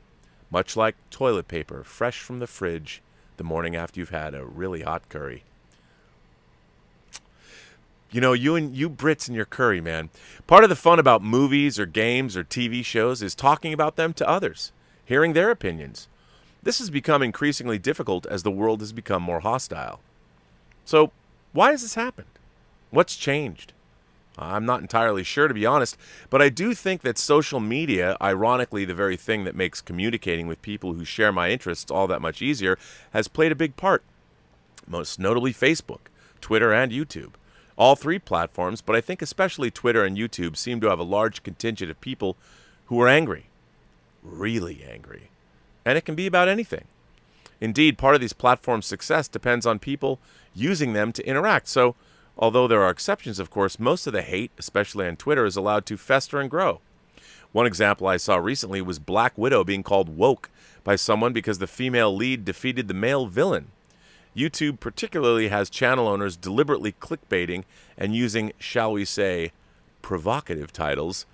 much like toilet paper fresh from the fridge the morning after you've had a really hot curry. You know, you Brits and your curry, man. Part of the fun about movies or games or TV shows is talking about them to others, hearing their opinions. This has become increasingly difficult as the world has become more hostile. So, why has this happened? What's changed? I'm not entirely sure, to be honest, but I do think that social media, ironically the very thing that makes communicating with people who share my interests all that much easier, has played a big part. Most notably Facebook, Twitter, and YouTube. All three platforms, but I think especially Twitter and YouTube, seem to have a large contingent of people who are angry. Really angry. And it can be about anything. Indeed, part of these platforms' success depends on people using them to interact. So, although there are exceptions, of course, most of the hate, especially on Twitter, is allowed to fester and grow. One example I saw recently was Black Widow being called woke by someone because the female lead defeated the male villain. YouTube particularly has channel owners deliberately clickbaiting and using, shall we say, provocative titles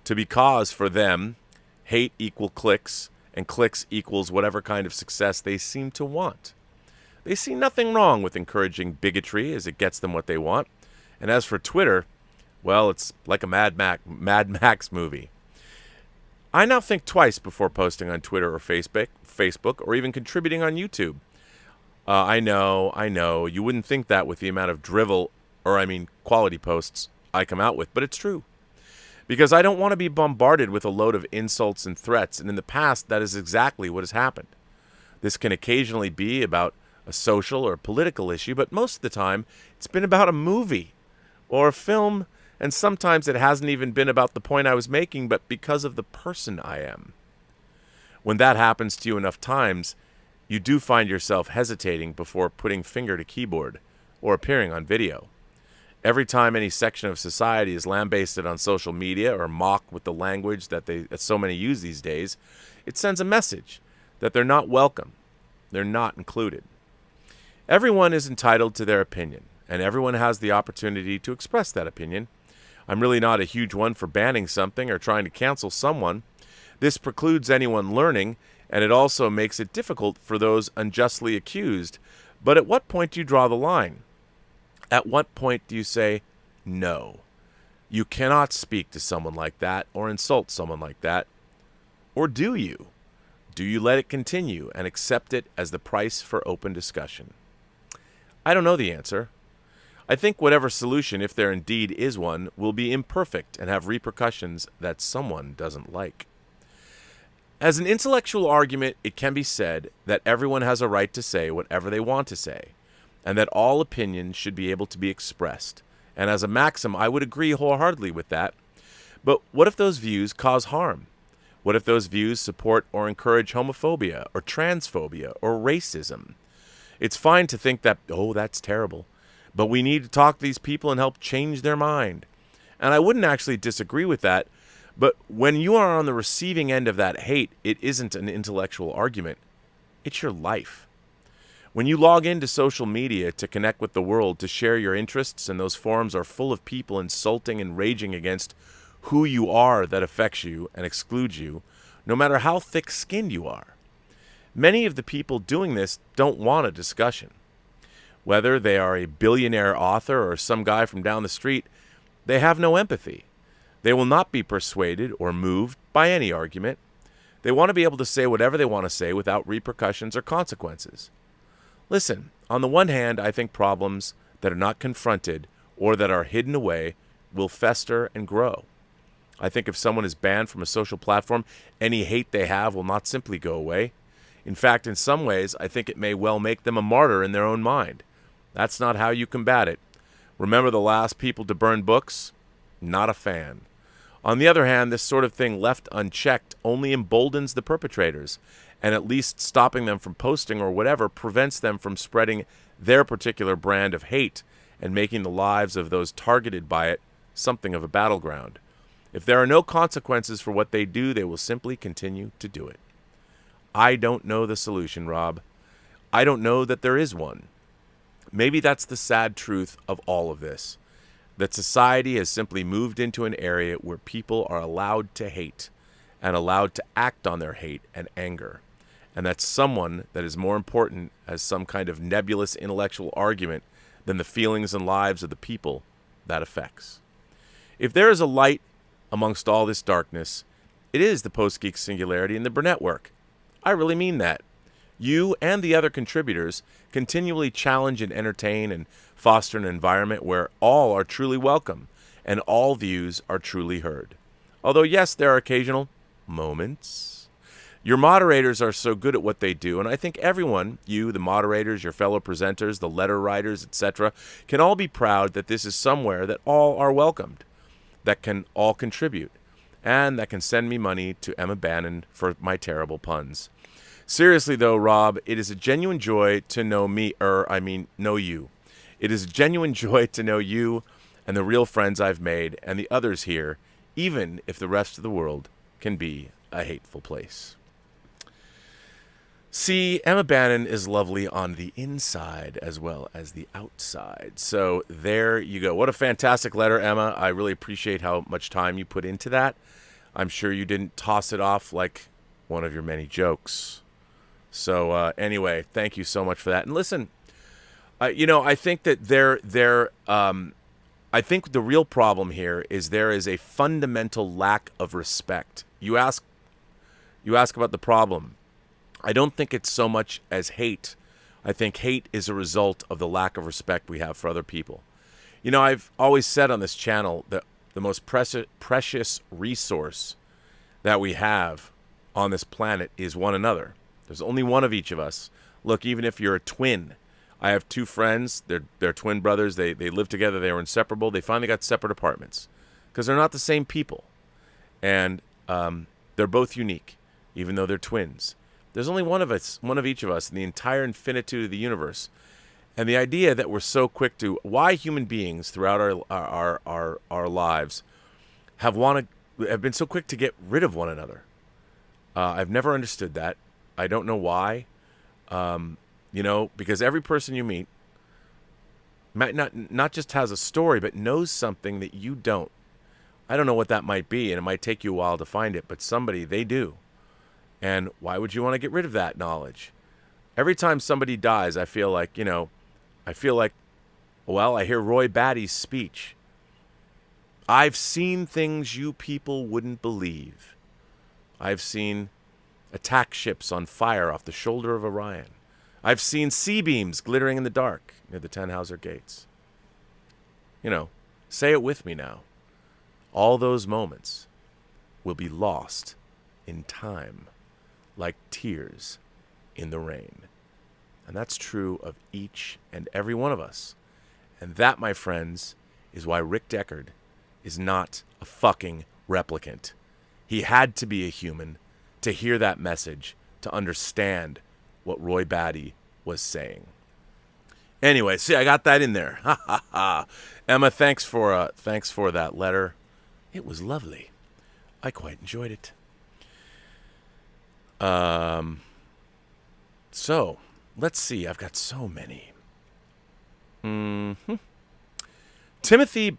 to be cause for them hate equal clicks and clicks equals whatever kind of success they seem to want. They see nothing wrong with encouraging bigotry as it gets them what they want. And as for Twitter, well, it's like a Mad Max movie. I now think twice before posting on Twitter or Facebook, or even contributing on YouTube. I know, you wouldn't think that with the amount of quality posts I come out with, but it's true. Because I don't want to be bombarded with a load of insults and threats, and in the past, that is exactly what has happened. This can occasionally be about a social or political issue, but most of the time, it's been about a movie or a film, and sometimes it hasn't even been about the point I was making, but because of the person I am. When that happens to you enough times, you do find yourself hesitating before putting finger to keyboard or appearing on video. Every time any section of society is lambasted on social media or mocked with the language that so many use these days, it sends a message that they're not welcome, they're not included. Everyone is entitled to their opinion, and everyone has the opportunity to express that opinion. I'm really not a huge one for banning something or trying to cancel someone. This precludes anyone learning, and it also makes it difficult for those unjustly accused. But at what point do you draw the line? At what point do you say, no, you cannot speak to someone like that or insult someone like that? Or do you? Do you let it continue and accept it as the price for open discussion? I don't know the answer. I think whatever solution, if there indeed is one, will be imperfect and have repercussions that someone doesn't like. As an intellectual argument, it can be said that everyone has a right to say whatever they want to say, and that all opinions should be able to be expressed. And as a maxim, I would agree wholeheartedly with that. But what if those views cause harm? What if those views support or encourage homophobia or transphobia or racism? It's fine to think that, oh, that's terrible, but we need to talk to these people and help change their mind. And I wouldn't actually disagree with that, but when you are on the receiving end of that hate, it isn't an intellectual argument. It's your life. When you log into social media to connect with the world, to share your interests, and those forums are full of people insulting and raging against who you are that affects you and excludes you, no matter how thick-skinned you are. Many of the people doing this don't want a discussion. Whether they are a billionaire author or some guy from down the street, they have no empathy. They will not be persuaded or moved by any argument. They want to be able to say whatever they want to say without repercussions or consequences. Listen, on the one hand, I think problems that are not confronted or that are hidden away will fester and grow. I think if someone is banned from a social platform, any hate they have will not simply go away. In fact, in some ways, I think it may well make them a martyr in their own mind. That's not how you combat it. Remember the last people to burn books? Not a fan. On the other hand, this sort of thing left unchecked only emboldens the perpetrators, and at least stopping them from posting or whatever prevents them from spreading their particular brand of hate and making the lives of those targeted by it something of a battleground. If there are no consequences for what they do, they will simply continue to do it. I don't know the solution, Rob. I don't know that there is one. Maybe that's the sad truth of all of this. That society has simply moved into an area where people are allowed to hate and allowed to act on their hate and anger. And that someone that is more important as some kind of nebulous intellectual argument than the feelings and lives of the people that affects. If there is a light amongst all this darkness, it is the Post-Geek singularity and the Burnettwork. I really mean that. You and the other contributors continually challenge and entertain and foster an environment where all are truly welcome and all views are truly heard. Although, yes, there are occasional moments. Your moderators are so good at what they do, and I think everyone, you, the moderators, your fellow presenters, the letter writers, etc., can all be proud that this is somewhere that all are welcomed, that can all contribute, and that can send me money to Emma Bannon for my terrible puns. Seriously, though, Rob, it is a genuine joy to know know you. It is a genuine joy to know you and the real friends I've made and the others here, even if the rest of the world can be a hateful place. See, Emma Bannon is lovely on the inside as well as the outside. So there you go. What a fantastic letter, Emma. I really appreciate how much time you put into that. I'm sure you didn't toss it off like one of your many jokes. So anyway, thank you so much for that. And listen, I think that I think the real problem here is there is a fundamental lack of respect. You ask about the problem. I don't think it's so much as hate. I think hate is a result of the lack of respect we have for other people. You know, I've always said on this channel that the most precious resource that we have on this planet is one another. There's only one of each of us. Look, even if you're a twin. I have two friends. They're twin brothers. They live together. They were inseparable. They finally got separate apartments because they're not the same people. And they're both unique, even though they're twins. There's only one of each of us in the entire infinitude of the universe. And the idea that we're so quick to, why human beings throughout our lives have been so quick to get rid of one another. I've never understood that. I don't know why. Because every person you meet might not just has a story, but knows something that you don't. I don't know what that might be, and it might take you a while to find it, but somebody, they do. And why would you want to get rid of that knowledge? Every time somebody dies, I feel like, I hear Roy Batty's speech. I've seen things you people wouldn't believe. I've seen attack ships on fire off the shoulder of Orion. I've seen C-beams glittering in the dark near the Tannhauser gates. Say it with me now. All those moments will be lost in time, like tears in the rain. And that's true of each and every one of us. And that, my friends, is why Rick Deckard is not a fucking replicant. He had to be a human to hear that message, to understand what Roy Batty was saying. Anyway, see, I got that in there. Ha ha ha. Emma, thanks for that letter. It was lovely. I quite enjoyed it. So let's see. I've got so many. Timothy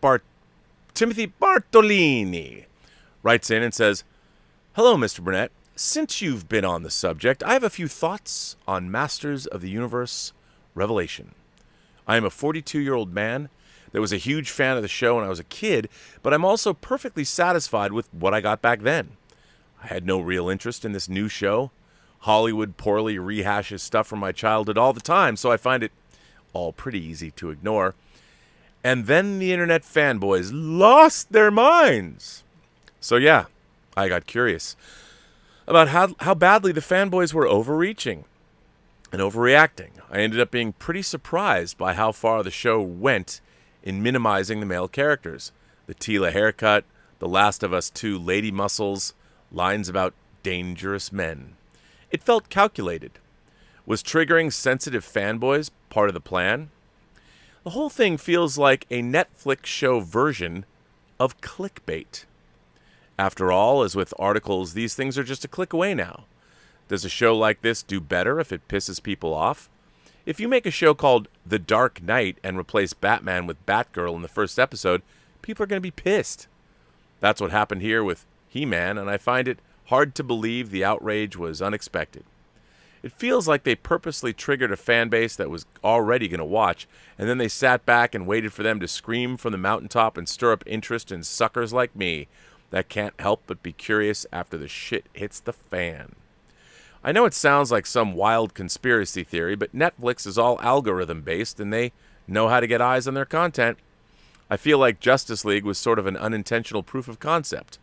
Bartolini writes in and says, "Hello, Mr. Burnett. since you've been on the subject, I have a few thoughts on Masters of the Universe Revelation. I am a 42-year-old man that was a huge fan of the show when I was a kid, but I'm also perfectly satisfied with what I got back then. I had no real interest in this new show. Hollywood poorly rehashes stuff from my childhood all the time, so I find it all pretty easy to ignore. And then the internet fanboys lost their minds. So yeah, I got curious about how badly the fanboys were overreaching and overreacting. I ended up being pretty surprised by how far the show went in minimizing the male characters. The Tila haircut, The Last of Us 2 lady muscles, lines about dangerous men. It felt calculated. Was triggering sensitive fanboys part of the plan? The whole thing feels like a Netflix show version of clickbait. After all, as with articles, these things are just a click away now. Does a show like this do better if it pisses people off? If you make a show called The Dark Knight and replace Batman with Batgirl in the first episode, people are going to be pissed. That's what happened here with He-Man, and I find it hard to believe the outrage was unexpected. It feels like they purposely triggered a fan base that was already going to watch, and then they sat back and waited for them to scream from the mountaintop and stir up interest in suckers like me that can't help but be curious after the shit hits the fan. I know it sounds like some wild conspiracy theory, but Netflix is all algorithm-based, and they know how to get eyes on their content. I feel like Justice League was sort of an unintentional proof of concept.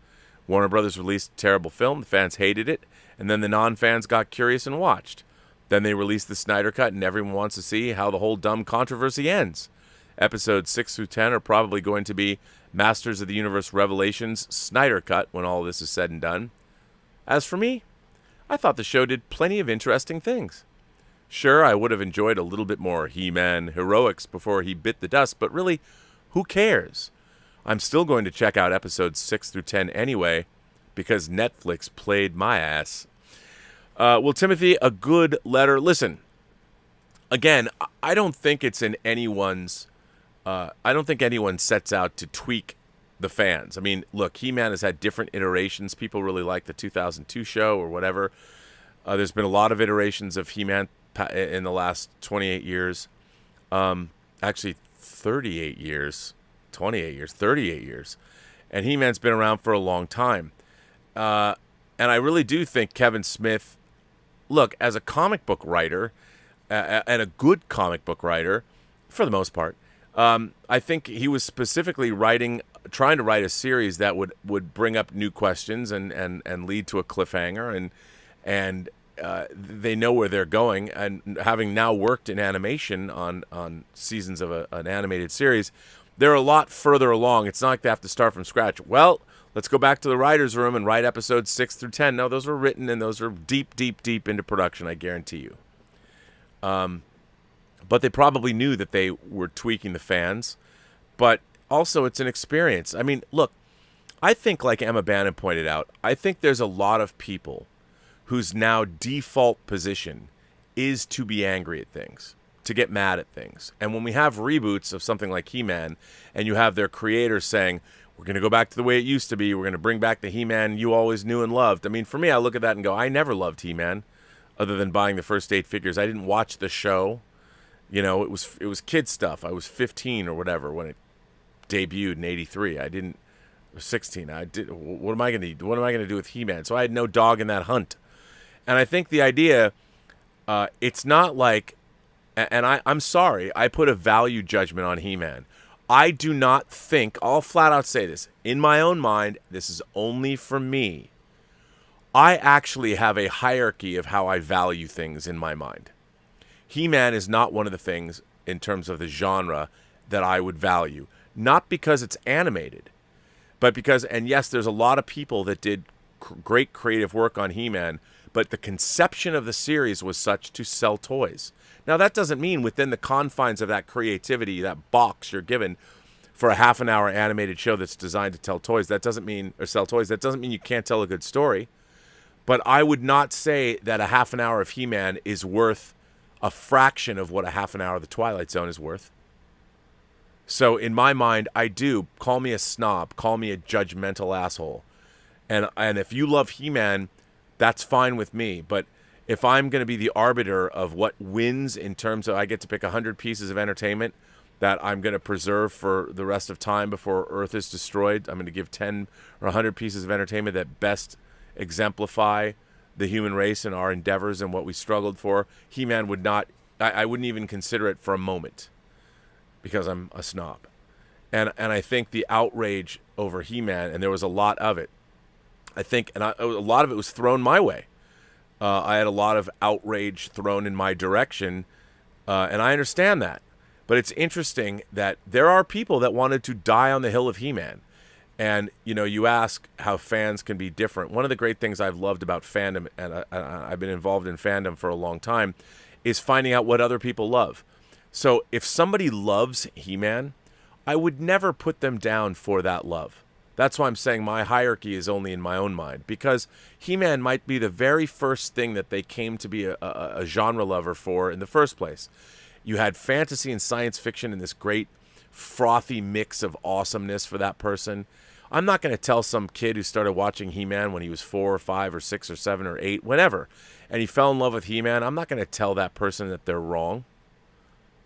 Warner Brothers released a terrible film, the fans hated it, and then the non-fans got curious and watched. Then they released the Snyder Cut, and everyone wants to see how the whole dumb controversy ends. Episodes 6 through 10 are probably going to be Masters of the Universe Revelations Snyder Cut when all this is said and done. As for me, I thought the show did plenty of interesting things. Sure, I would have enjoyed a little bit more He-Man heroics before he bit the dust, but really, who cares? I'm still going to check out episodes 6 through 10 anyway, because Netflix played my ass. Well, Timothy, a good letter. Listen, again, I don't think it's in anyone's... I don't think anyone sets out to tweak the fans. I mean, look, He-Man has had different iterations. People really like the 2002 show or whatever. There's been a lot of iterations of He-Man in the last 28 years. Actually, 38 years. 28 years. 38 years. And He-Man's been around for a long time. And I really do think Kevin Smith, look, as a comic book writer, and a good comic book writer, for the most part, I think he was specifically trying to write a series that would bring up new questions and lead to a cliffhanger, and they know where they're going. And having now worked in animation on seasons of an animated series, they're a lot further along. It's not like they have to start from scratch. Well, let's go back to the writer's room and write episodes 6 through 10. No, those were written and those are deep, deep, deep into production, I guarantee you. But they probably knew that they were tweaking the fans. But also, it's an experience. I mean, look, I think, like Emma Bannon pointed out, I think there's a lot of people whose now default position is to be angry at things, to get mad at things. And when we have reboots of something like He-Man, and you have their creators saying, we're going to go back to the way it used to be, we're going to bring back the He-Man you always knew and loved. I mean, for me, I look at that and go, I never loved He-Man, other than buying the first 8 figures. I didn't watch the show. You know, it was kid stuff. I was 15 or whatever when it debuted in '83. I didn't. Or 16. I did. What am I going to do? What am I going to do with He-Man? So I had no dog in that hunt. And I think the idea, it's not like, and I'm sorry, I put a value judgment on He-Man. I do not think, I'll flat out say this, in my own mind, this is only for me. I actually have a hierarchy of how I value things in my mind. He-Man is not one of the things in terms of the genre that I would value. Not because it's animated, but because, and yes, there's a lot of people that did great creative work on He-Man, but the conception of the series was such to sell toys. Now, that doesn't mean within the confines of that creativity, that box you're given for a half-an-hour animated show that's designed to tell toys, that doesn't mean, or sell toys, that doesn't mean you can't tell a good story. But I would not say that a half an hour of He-Man is worth a fraction of what a half an hour of The Twilight Zone is worth. So in my mind, I do. Call me a snob. Call me a judgmental asshole. And if you love He-Man, that's fine with me. But if I'm going to be the arbiter of what wins in terms of I get to pick 100 pieces of entertainment that I'm going to preserve for the rest of time before Earth is destroyed, I'm going to give 10 or 100 pieces of entertainment that best exemplify the human race and our endeavors and what we struggled for. He-Man would not, I wouldn't even consider it for a moment because I'm a snob. And I think the outrage over He-Man, and there was a lot of it, I think, and a lot of it was thrown my way. I had a lot of outrage thrown in my direction, and I understand that. But it's interesting that there are people that wanted to die on the hill of He-Man. And, you know, you ask how fans can be different. One of the great things I've loved about fandom, and I've been involved in fandom for a long time, is finding out what other people love. So if somebody loves He-Man, I would never put them down for that love. That's why I'm saying my hierarchy is only in my own mind, because He-Man might be the very first thing that they came to be a genre lover for in the first place. You had fantasy and science fiction in this great frothy mix of awesomeness for that person. I'm not going to tell some kid who started watching He-Man when he was 4 or 5 or 6 or 7 or 8, whenever, and he fell in love with He-Man. I'm not going to tell that person that they're wrong.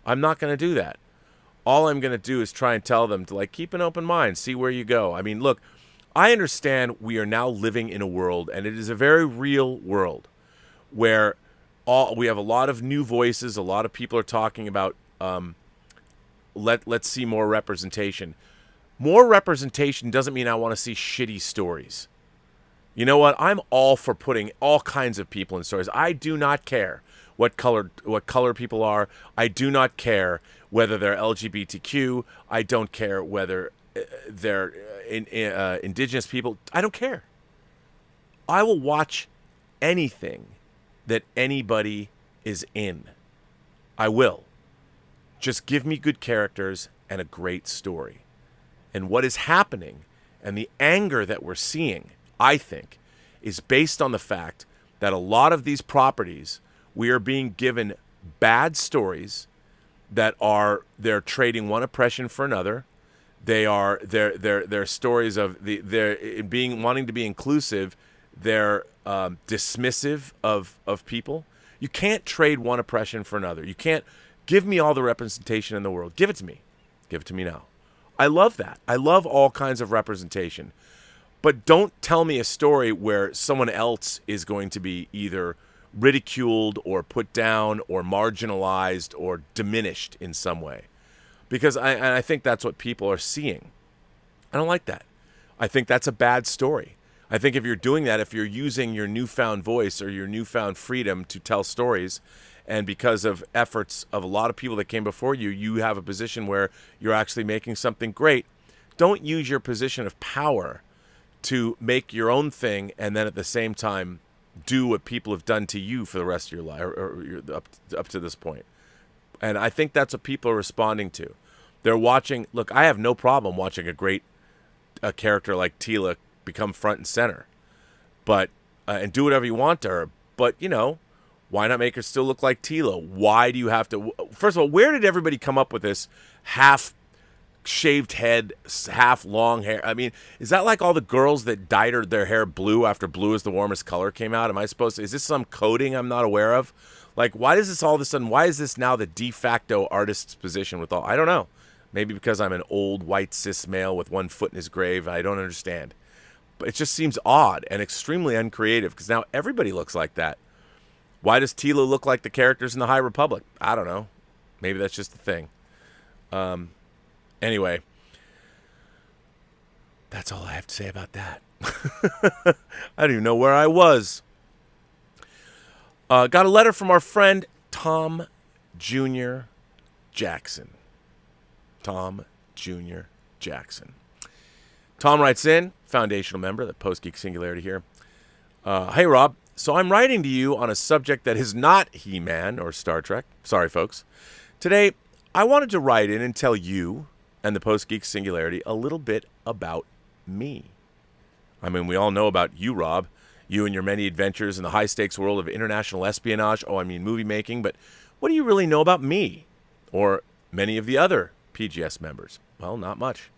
I'm not going to do that. All I'm going to do is try and tell them to, like, keep an open mind, see where you go. I mean, look, I understand we are now living in a world, and it is a very real world, where we have a lot of new voices. A lot of people are talking about let's see more representation. More representation doesn't mean I want to see shitty stories. You know what? I'm all for putting all kinds of people in stories. I do not care what color people are. I do not care whether they're LGBTQ. I don't care whether they're indigenous people. I don't care. I will watch anything that anybody is in. I will. Just give me good characters and a great story. And what is happening and the anger that we're seeing, I think, is based on the fact that a lot of these properties, we are being given bad stories that they're trading one oppression for another. They're stories of wanting to be inclusive. They're dismissive of people. You can't trade one oppression for another. You can't give me all the representation in the world. Give it to me. Give it to me now. I love that. I love all kinds of representation. But don't tell me a story where someone else is going to be either ridiculed or put down or marginalized or diminished in some way. Because I think that's what people are seeing. I don't like that. I think that's a bad story. I think if you're doing that, if you're using your newfound voice or your newfound freedom to tell stories, and because of efforts of a lot of people that came before you, you have a position where you're actually making something great, don't use your position of power to make your own thing and then at the same time do what people have done to you for the rest of your life or up to this point. And I think that's what people are responding to. They're watching. Look, I have no problem watching a character like Teela become front and center, but and do whatever you want to her. But you know, why not make her still look like Teela? Why do you have to? First of all, where did everybody come up with this half shaved head, half long hair? I mean, is that like all the girls that dyed their hair blue after blue is the warmest color came out? Is this some coding I'm not aware of? Like, why does this all of a sudden, why is this now the de facto artist's position with all, I don't know. Maybe because I'm an old white cis male with one foot in his grave. I don't understand. But it just seems odd and extremely uncreative because now everybody looks like that. Why does Teela look like the characters in the High Republic? I don't know. Maybe that's just the thing. Anyway, that's all I have to say about that. I don't even know where I was. Got a letter from our friend Tom Jr. Jackson. Tom Jr. Jackson. Tom writes in, foundational member of the Post-Geek Singularity here. Hey, Rob. So I'm writing to you on a subject that is not He-Man or Star Trek. Sorry, folks. Today, I wanted to write in and tell you and the Post-Geek Singularity a little bit about me. I mean, we all know about you, Rob. You and your many adventures in the high-stakes world of international espionage. Movie making. But what do you really know about me? Or many of the other PGS members? Well, not much.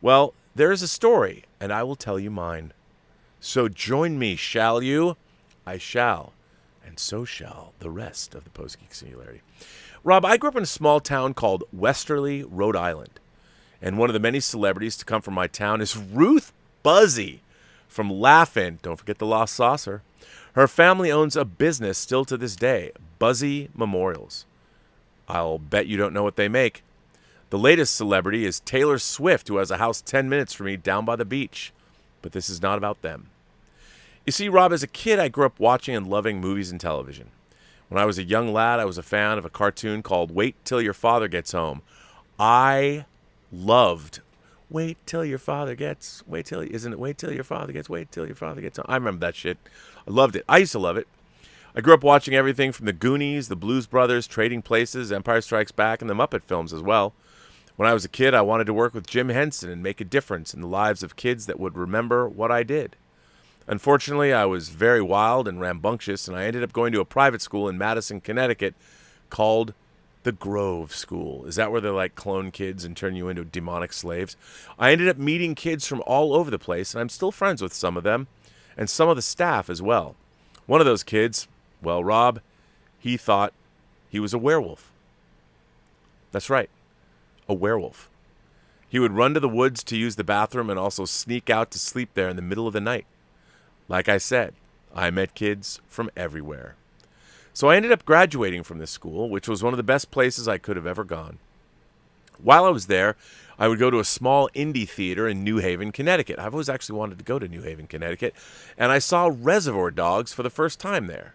Well, there is a story, and I will tell you mine. So join me, shall you, I shall, and so shall the rest of the Post-Geek Singularity. Rob, I grew up in a small town called Westerly, Rhode Island. And one of the many celebrities to come from my town is Ruth Buzzy from Laugh-In. Don't forget the Lost Saucer. Her family owns a business still to this day, Buzzy Memorials. I'll bet you don't know what they make. The latest celebrity is Taylor Swift, who has a house 10 minutes from me down by the beach. But this is not about them. You see, Rob, as a kid, I grew up watching and loving movies and television. When I was a young lad, I was a fan of a cartoon called Wait Till Your Father Gets Home. I loved Wait Till Your Father Gets, Wait Till Your Father Gets Home. I remember that shit. I loved it. I used to love it. I grew up watching everything from the Goonies, the Blues Brothers, Trading Places, Empire Strikes Back, and the Muppet films as well. When I was a kid, I wanted to work with Jim Henson and make a difference in the lives of kids that would remember what I did. Unfortunately, I was very wild and rambunctious, and I ended up going to a private school in Madison, Connecticut called the Grove School. Is that where they like clone kids and turn you into demonic slaves? I ended up meeting kids from all over the place, and I'm still friends with some of them and some of the staff as well. One of those kids, well, Rob, he thought he was a werewolf. That's right, a werewolf. He would run to the woods to use the bathroom and also sneak out to sleep there in the middle of the night. Like I said, I met kids from everywhere. So I ended up graduating from this school, which was one of the best places I could have ever gone. While I was there, I would go to a small indie theater in New Haven, Connecticut. I've always actually wanted to go to New Haven, Connecticut, and I saw Reservoir Dogs for the first time there.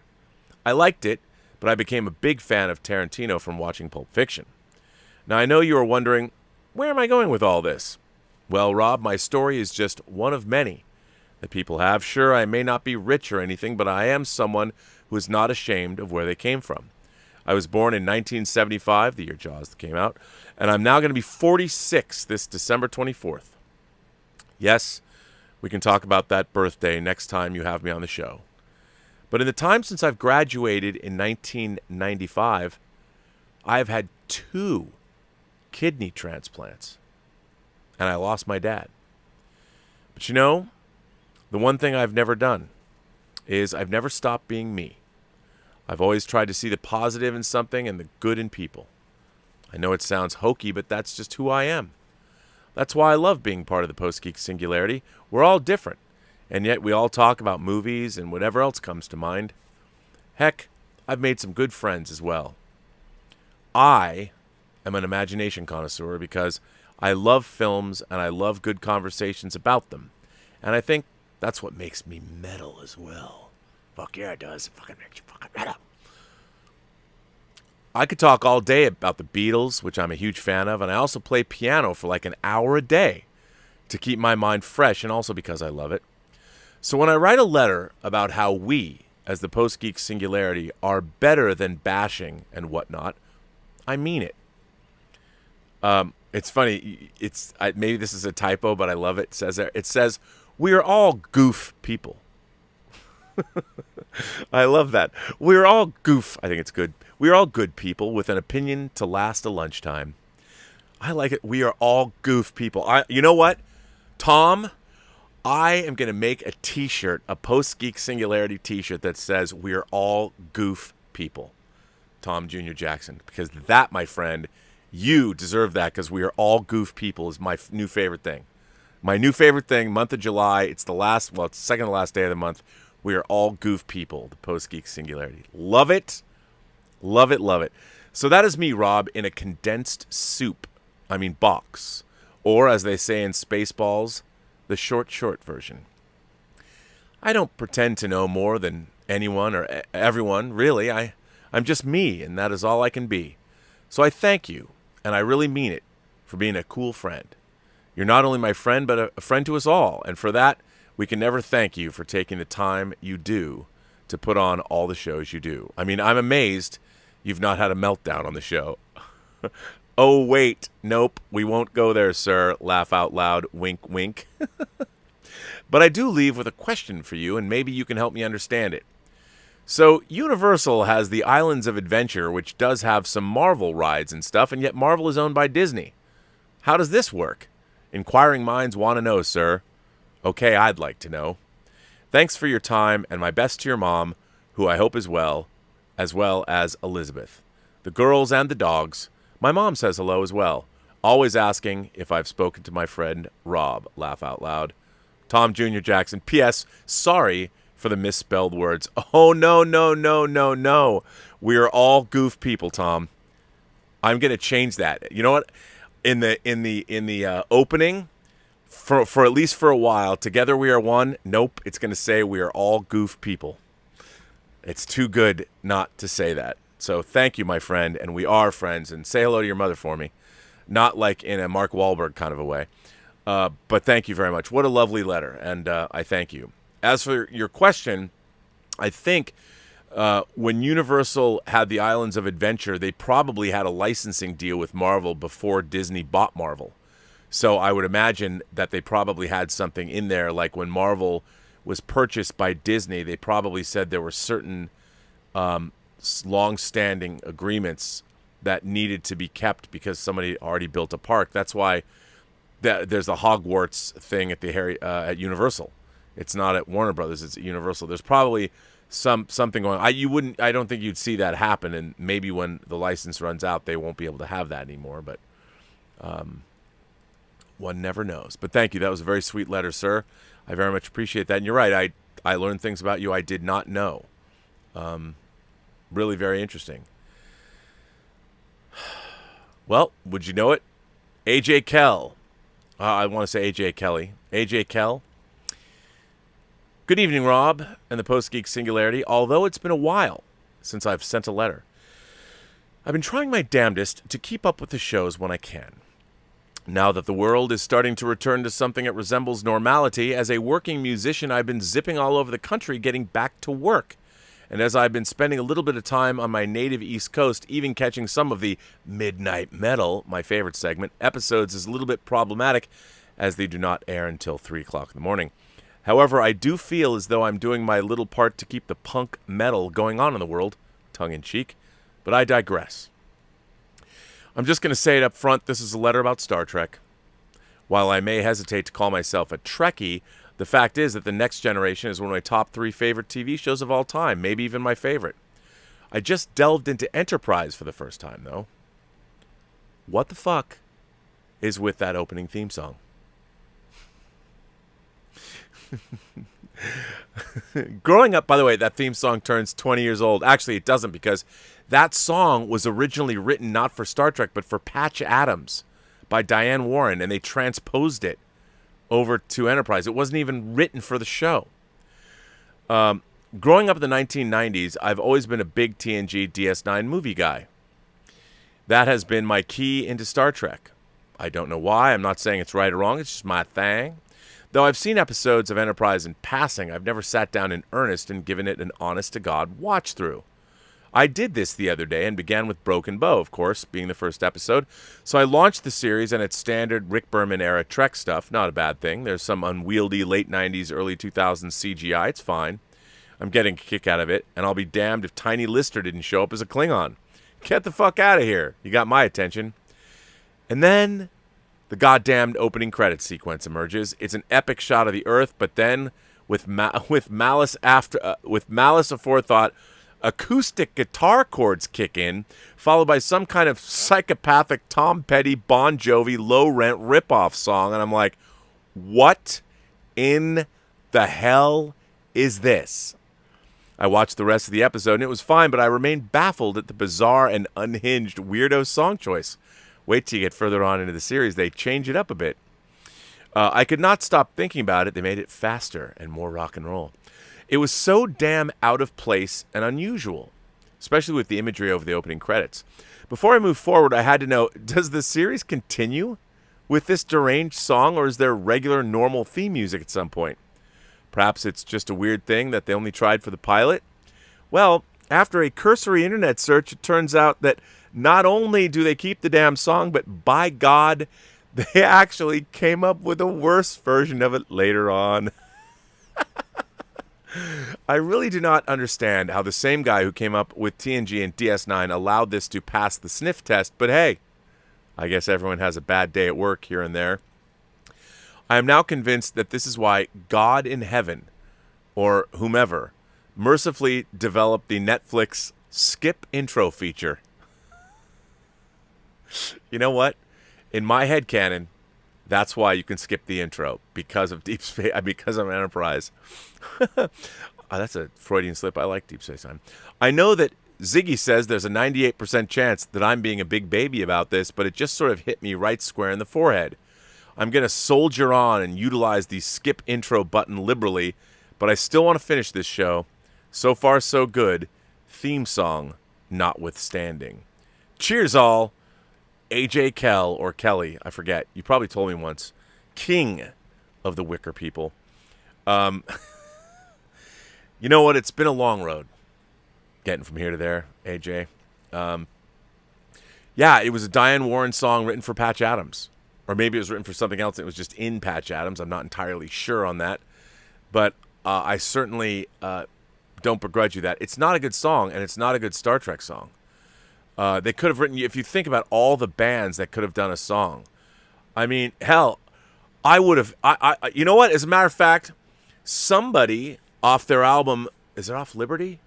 I liked it, but I became a big fan of Tarantino from watching Pulp Fiction. Now, I know you are wondering, where am I going with all this? Well, Rob, my story is just one of many that people have. Sure, I may not be rich or anything, but I am someone who is not ashamed of where they came from. I was born in 1975, the year Jaws came out, and I'm now going to be 46 this December 24th. Yes, we can talk about that birthday next time you have me on the show. But in the time since I've graduated in 1995, I've had 2 kidney transplants, and I lost my dad. But you know, the one thing I've never done is I've never stopped being me. I've always tried to see the positive in something and the good in people. I know it sounds hokey, but that's just who I am. That's why I love being part of the Post-Geek Singularity. We're all different, and yet we all talk about movies and whatever else comes to mind. Heck, I've made some good friends as well. I am an imagination connoisseur because I love films and I love good conversations about them. And I think that's what makes me metal as well. Fuck yeah, it does. It fucking makes you fucking metal. I could talk all day about the Beatles, which I'm a huge fan of, and I also play piano for like an hour a day to keep my mind fresh and also because I love it. So when I write a letter about how we, as the Post-Geek Singularity, are better than bashing and whatnot, I mean it. It's funny. Maybe this is a typo, but I love it. It says we are all goof people. I love that. We're all goof. I think it's good. We're all good people with an opinion to last a lunchtime. I like it. We are all goof people. You know what, Tom? I am going to make a T-shirt, a Post-Geek Singularity T-shirt that says we are all goof people. Tom Jr. Jackson. Because that, my friend, you deserve that because we are all goof people is my new favorite thing. My new favorite thing, month of July. It's it's the second to last day of the month. We are all goof people, the Post-Geek Singularity. Love it. Love it, love it. So that is me, Rob, in a condensed box. Or, as they say in Spaceballs, the short version. I don't pretend to know more than anyone or everyone, really. I'm just me, and that is all I can be. So I thank you, and I really mean it, for being a cool friend. You're not only my friend, but a friend to us all, and for that, we can never thank you for taking the time you do to put on all the shows you do. I mean, I'm amazed you've not had a meltdown on the show. Oh, wait. Nope. We won't go there, sir. Laugh out loud. Wink, wink. But I do leave with a question for you, and maybe you can help me understand it. So, Universal has the Islands of Adventure, which does have some Marvel rides and stuff, and yet Marvel is owned by Disney. How does this work? Inquiring minds want to know, sir. Okay, I'd like to know. Thanks for your time, and my best to your mom, who I hope is well as Elizabeth. The girls and the dogs. My mom says hello as well. Always asking if I've spoken to my friend Rob. Laugh out loud. Tom Jr. Jackson. P.S. Sorry for the misspelled words. Oh, no, no, no, no, no. We are all goof people, Tom. I'm going to change that. You know what? In the opening, for at least for a while, Together We Are One, nope, it's going to say we are all goof people. It's too good not to say that. So thank you, my friend, and we are friends. And say hello to your mother for me. Not like in a Mark Wahlberg kind of a way. But thank you very much. What a lovely letter, and I thank you. As for your question, I think when Universal had the Islands of Adventure, they probably had a licensing deal with Marvel before Disney bought Marvel. So I would imagine that they probably had something in there, like when Marvel was purchased by Disney, they probably said there were certain long-standing agreements that needed to be kept because somebody already built a park. That's why there's a Hogwarts thing at at Universal. It's not at Warner Brothers. It's at Universal. There's probably something going on. I don't think you'd see that happen. And maybe when the license runs out, they won't be able to have that anymore. But one never knows. But thank you. That was a very sweet letter, sir. I very much appreciate that. And you're right. I learned things about you I did not know. Really very interesting. Well, would you know it? AJ Kell. I want to say AJ Kelly. AJ Kell. Good evening, Rob, and the Post-Geek Singularity. Although it's been a while since I've sent a letter, I've been trying my damnedest to keep up with the shows when I can. Now that the world is starting to return to something that resembles normality, as a working musician, I've been zipping all over the country getting back to work. And as I've been spending a little bit of time on my native East Coast, even catching some of the Midnight Metal, my favorite segment, episodes is a little bit problematic as they do not air until 3 o'clock in the morning. However, I do feel as though I'm doing my little part to keep the punk metal going on in the world, tongue-in-cheek, but I digress. I'm just going to say it up front, this is a letter about Star Trek. While I may hesitate to call myself a Trekkie, the fact is that The Next Generation is one of my top 3 favorite TV shows of all time, maybe even my favorite. I just delved into Enterprise for the first time, though. What the fuck is with that opening theme song? Growing up, by the way, that theme song turns 20 years old. Actually, it doesn't, because that song was originally written not for Star Trek, but for Patch Adams by Diane Warren, and they transposed it over to Enterprise. It wasn't even written for the show. Growing up in the 1990s, I've always been a big TNG DS9 movie guy. That has been my key into Star Trek. I don't know why. I'm not saying it's right or wrong. It's just my thing. Though I've seen episodes of Enterprise in passing, I've never sat down in earnest and given it an honest-to-God watch-through. I did this the other day and began with Broken Bow, of course, being the first episode. So I launched the series and its standard Rick Berman-era Trek stuff. Not a bad thing. There's some unwieldy late 90s, early 2000s CGI. It's fine. I'm getting a kick out of it, and I'll be damned if Tiny Lister didn't show up as a Klingon. Get the fuck out of here. You got my attention. And then the goddamned opening credits sequence emerges. It's an epic shot of the Earth, but then with malice aforethought, acoustic guitar chords kick in, followed by some kind of psychopathic Tom Petty, Bon Jovi, low-rent ripoff song, and I'm like, what in the hell is this? I watched the rest of the episode, and it was fine, but I remained baffled at the bizarre and unhinged weirdo song choice. Wait till you get further on into the series. They change it up a bit. I could not stop thinking about it. They made it faster and more rock and roll. It was so damn out of place and unusual, especially with the imagery over the opening credits. Before I move forward, I had to know, does the series continue with this deranged song, or is there regular, normal theme music at some point? Perhaps it's just a weird thing that they only tried for the pilot? Well, after a cursory internet search, it turns out that not only do they keep the damn song, but by God, they actually came up with a worse version of it later on. I really do not understand how the same guy who came up with TNG and DS9 allowed this to pass the sniff test, but hey, I guess everyone has a bad day at work here and there. I am now convinced that this is why God in heaven or whomever mercifully developed the Netflix skip intro feature. You know what? In my headcanon, that's why you can skip the intro, because of Deep Space, because of Enterprise. That's a Freudian slip. I like Deep Space Nine. I know that Ziggy says there's a 98% chance that I'm being a big baby about this, but it just sort of hit me right square in the forehead. I'm going to soldier on and utilize the skip intro button liberally, but I still want to finish this show. So far, so good. Theme song notwithstanding. Cheers, all. AJ Kell, or Kelly, I forget. You probably told me once. King of the Wicker people. You know what? It's been a long road getting from here to there, AJ. Yeah, it was a Diane Warren song written for Patch Adams. Or maybe it was written for something else. It was just in Patch Adams. I'm not entirely sure on that. But I certainly don't begrudge you that. It's not a good song, and it's not a good Star Trek song. They could have written, if you think about all the bands that could have done a song. I mean, hell, I would have, you know what? As a matter of fact, somebody off their album, is it off Liberty?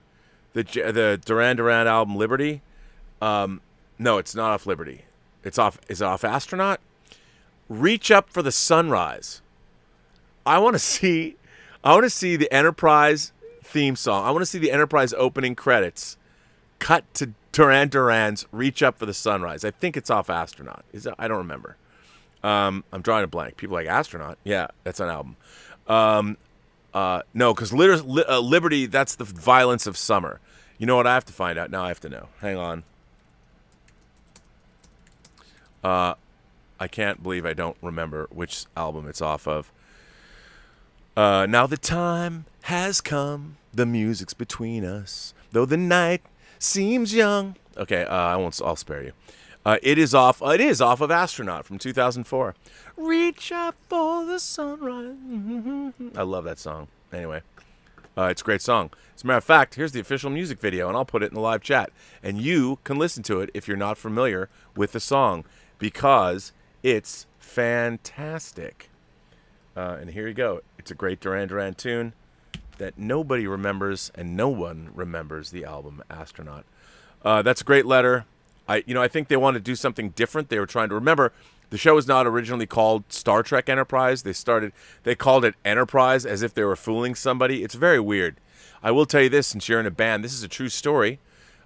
The Duran Duran album Liberty? No, it's not off Liberty. Is it off Astronaut? Reach Up for the Sunrise. I want to see the Enterprise theme song. I want to see the Enterprise opening credits cut to Duran Duran's Reach Up for the Sunrise. I think it's off Astronaut. I don't remember. I'm drawing a blank. People like Astronaut. Yeah, that's an album. No, because Liberty, that's the Violence of Summer. You know what? I have to find out. Now I have to know. Hang on. I can't believe I don't remember which album it's off of. Now the time has come. The music's between us. Though the night seems young. Okay, I'll spare you. It is off of Astronaut from 2004. Reach up for the sunrise. I love that song. Anyway, it's a great song. As a matter of fact, here's the official music video, and I'll put it in the live chat. And you can listen to it if you're not familiar with the song, because it's fantastic. And here you go. It's a great Duran Duran tune that nobody remembers, and no one remembers the album Astronaut. That's a great letter. I think they wanted to do something different. They were trying to remember the show was not originally called Star Trek Enterprise. They called it Enterprise as if they were fooling somebody. It's very weird. I will tell you this, since you're in a band, this is a true story.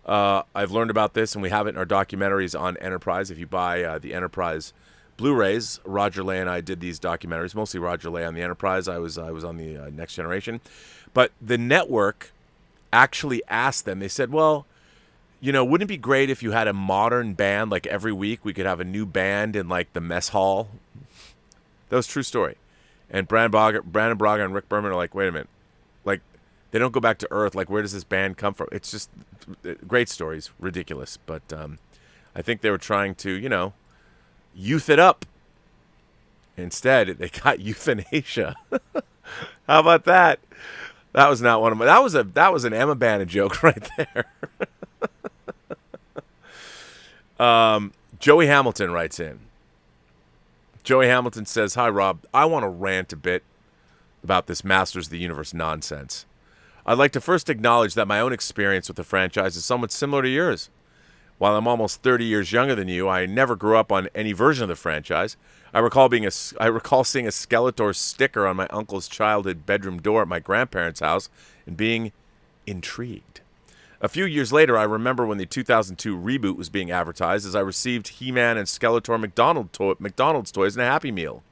I've learned about this, and we have it in our documentaries on Enterprise. If you buy the Enterprise Blu-rays, Roger Lay and I did these documentaries, mostly Roger Lay on the Enterprise. I was on the Next Generation. But the network actually asked them, they said, well, wouldn't it be great if you had a modern band, like every week we could have a new band in like the mess hall? That was a true story. And Brandon Braga and Rick Berman are like, wait a minute. Like, they don't go back to Earth. Like, where does this band come from? It's just great stories. Ridiculous. But I think they were trying to, youth it up. Instead, they got euthanasia. How about that? That was not one of my... That was an Emma Bannon joke right there. Joey Hamilton writes in. Joey Hamilton says, hi, Rob. I want to rant a bit about this Masters of the Universe nonsense. I'd like to first acknowledge that my own experience with the franchise is somewhat similar to yours. While I'm almost 30 years younger than you, I never grew up on any version of the franchise. I recall seeing a Skeletor sticker on my uncle's childhood bedroom door at my grandparents' house and being intrigued. A few years later, I remember when the 2002 reboot was being advertised, as I received He-Man and Skeletor McDonald's toys in a Happy Meal.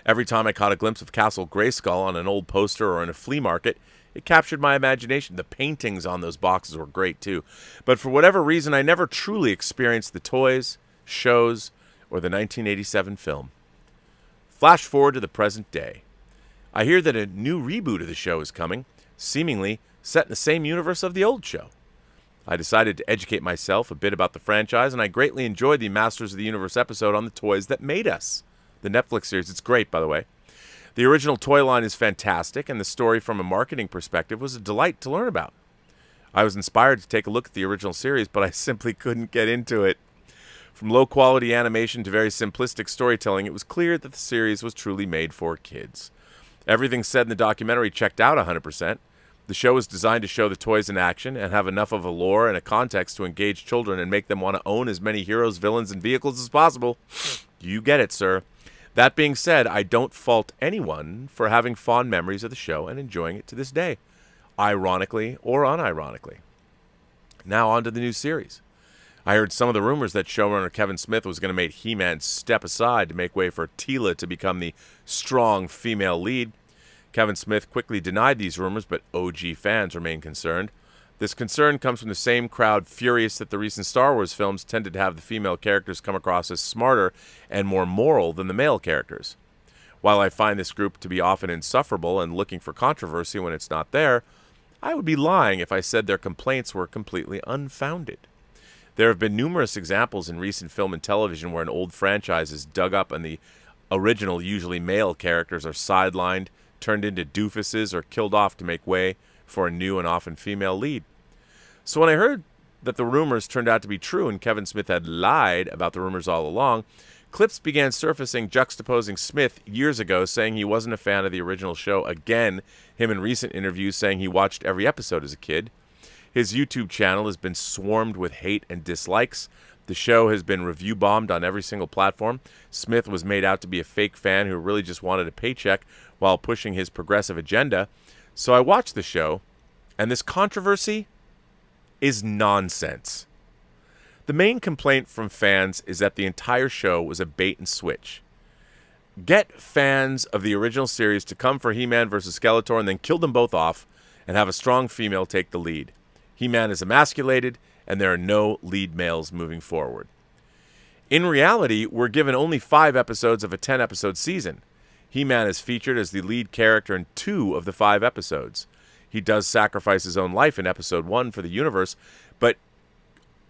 Every time I caught a glimpse of Castle Grayskull on an old poster or in a flea market, it captured my imagination. The paintings on those boxes were great, too. But for whatever reason, I never truly experienced the toys, shows, or the 1987 film. Flash forward to the present day. I hear that a new reboot of the show is coming, seemingly set in the same universe of the old show. I decided to educate myself a bit about the franchise, and I greatly enjoyed the Masters of the Universe episode on the toys that made us. The Netflix series, it's great, by the way. The original toy line is fantastic, and the story from a marketing perspective was a delight to learn about. I was inspired to take a look at the original series, but I simply couldn't get into it. From low-quality animation to very simplistic storytelling, it was clear that the series was truly made for kids. Everything said in the documentary checked out 100%. The show was designed to show the toys in action and have enough of a lore and a context to engage children and make them want to own as many heroes, villains, and vehicles as possible. You get it, sir. That being said, I don't fault anyone for having fond memories of the show and enjoying it to this day, ironically or unironically. Now on to the new series. I heard some of the rumors that showrunner Kevin Smith was going to make He-Man step aside to make way for Teela to become the strong female lead. Kevin Smith quickly denied these rumors, but OG fans remain concerned. This concern comes from the same crowd furious that the recent Star Wars films tended to have the female characters come across as smarter and more moral than the male characters. While I find this group to be often insufferable and looking for controversy when it's not there, I would be lying if I said their complaints were completely unfounded. There have been numerous examples in recent film and television where an old franchise is dug up and the original, usually male characters are sidelined, turned into doofuses, or killed off to make way for a new and often female lead. So when I heard that the rumors turned out to be true and Kevin Smith had lied about the rumors all along, clips began surfacing juxtaposing Smith years ago saying he wasn't a fan of the original show, again, him in recent interviews saying he watched every episode as a kid. His YouTube channel has been swarmed with hate and dislikes. The show has been review bombed on every single platform. Smith was made out to be a fake fan who really just wanted a paycheck while pushing his progressive agenda. So I watched the show, and this controversy is nonsense. The main complaint from fans is that the entire show was a bait and switch. Get fans of the original series to come for He-Man versus Skeletor and then kill them both off and have a strong female take the lead. He-Man is emasculated, and there are no lead males moving forward. In reality, we're given only 5 episodes of a 10-episode season. He-Man is featured as the lead character in 2 of the 5 episodes. He does sacrifice his own life in episode 1 for the universe, but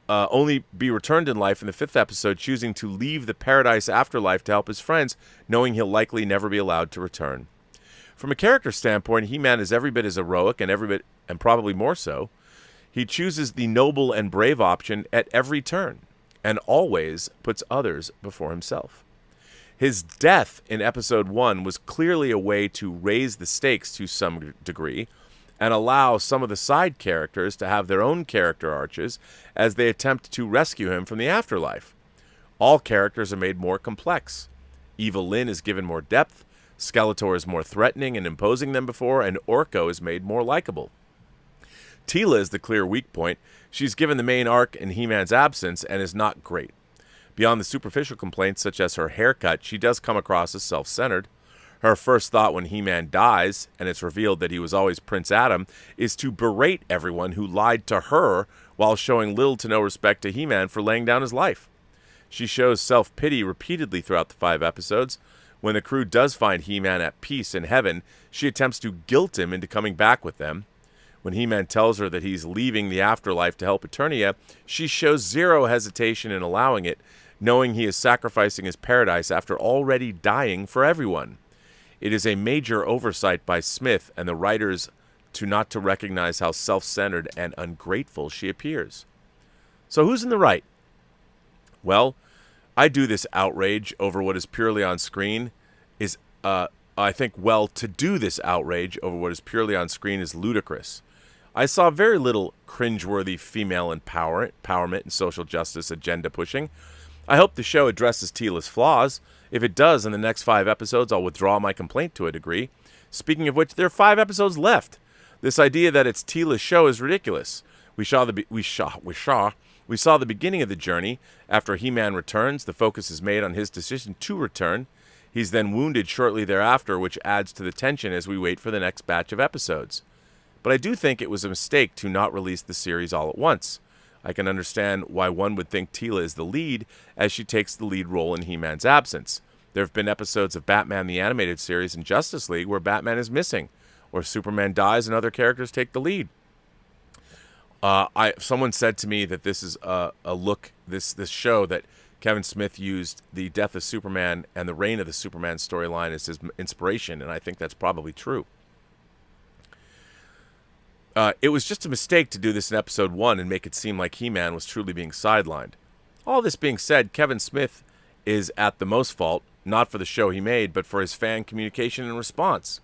only be returned in life in the 5th episode, choosing to leave the paradise afterlife to help his friends, knowing he'll likely never be allowed to return. From a character standpoint, He-Man is every bit as heroic and probably more so. He chooses the noble and brave option at every turn, and always puts others before himself. His death in episode 1 was clearly a way to raise the stakes to some degree, and allow some of the side characters to have their own character arches as they attempt to rescue him from the afterlife. All characters are made more complex. Evil Lyn is given more depth, Skeletor is more threatening and imposing than before, and Orko is made more likable. Teela is the clear weak point. She's given the main arc in He-Man's absence and is not great. Beyond the superficial complaints such as her haircut, she does come across as self-centered. Her first thought when He-Man dies, and it's revealed that he was always Prince Adam, is to berate everyone who lied to her while showing little to no respect to He-Man for laying down his life. She shows self-pity repeatedly throughout the 5 episodes. When the crew does find He-Man at peace in heaven, she attempts to guilt him into coming back with them. When He-Man tells her that he's leaving the afterlife to help Eternia, she shows zero hesitation in allowing it, knowing he is sacrificing his paradise after already dying for everyone. It is a major oversight by Smith and the writers not to recognize how self-centered and ungrateful she appears. So who's in the right? Well, I do this outrage over what is purely on screen is, I think, to do this outrage over what is purely on screen is ludicrous. I saw very little cringeworthy female empowerment and social justice agenda pushing. I hope the show addresses Teela's flaws. If it does, in the next 5 episodes, I'll withdraw my complaint to a degree. Speaking of which, there are 5 episodes left. This idea that it's Teela's show is ridiculous. We saw the beginning of the journey. After He-Man returns, the focus is made on his decision to return. He's then wounded shortly thereafter, which adds to the tension as we wait for the next batch of episodes. But I do think it was a mistake to not release the series all at once. I can understand why one would think Teela is the lead, as she takes the lead role in He-Man's absence. There have been episodes of Batman the Animated Series and Justice League where Batman is missing, or Superman dies and other characters take the lead. Someone said to me that this is this show that Kevin Smith used the death of Superman and the reign of the Superman storyline as his inspiration, and I think that's probably true. It was just a mistake to do this in episode 1 and make it seem like He-Man was truly being sidelined. All this being said, Kevin Smith is at the most fault, not for the show he made, but for his fan communication and response.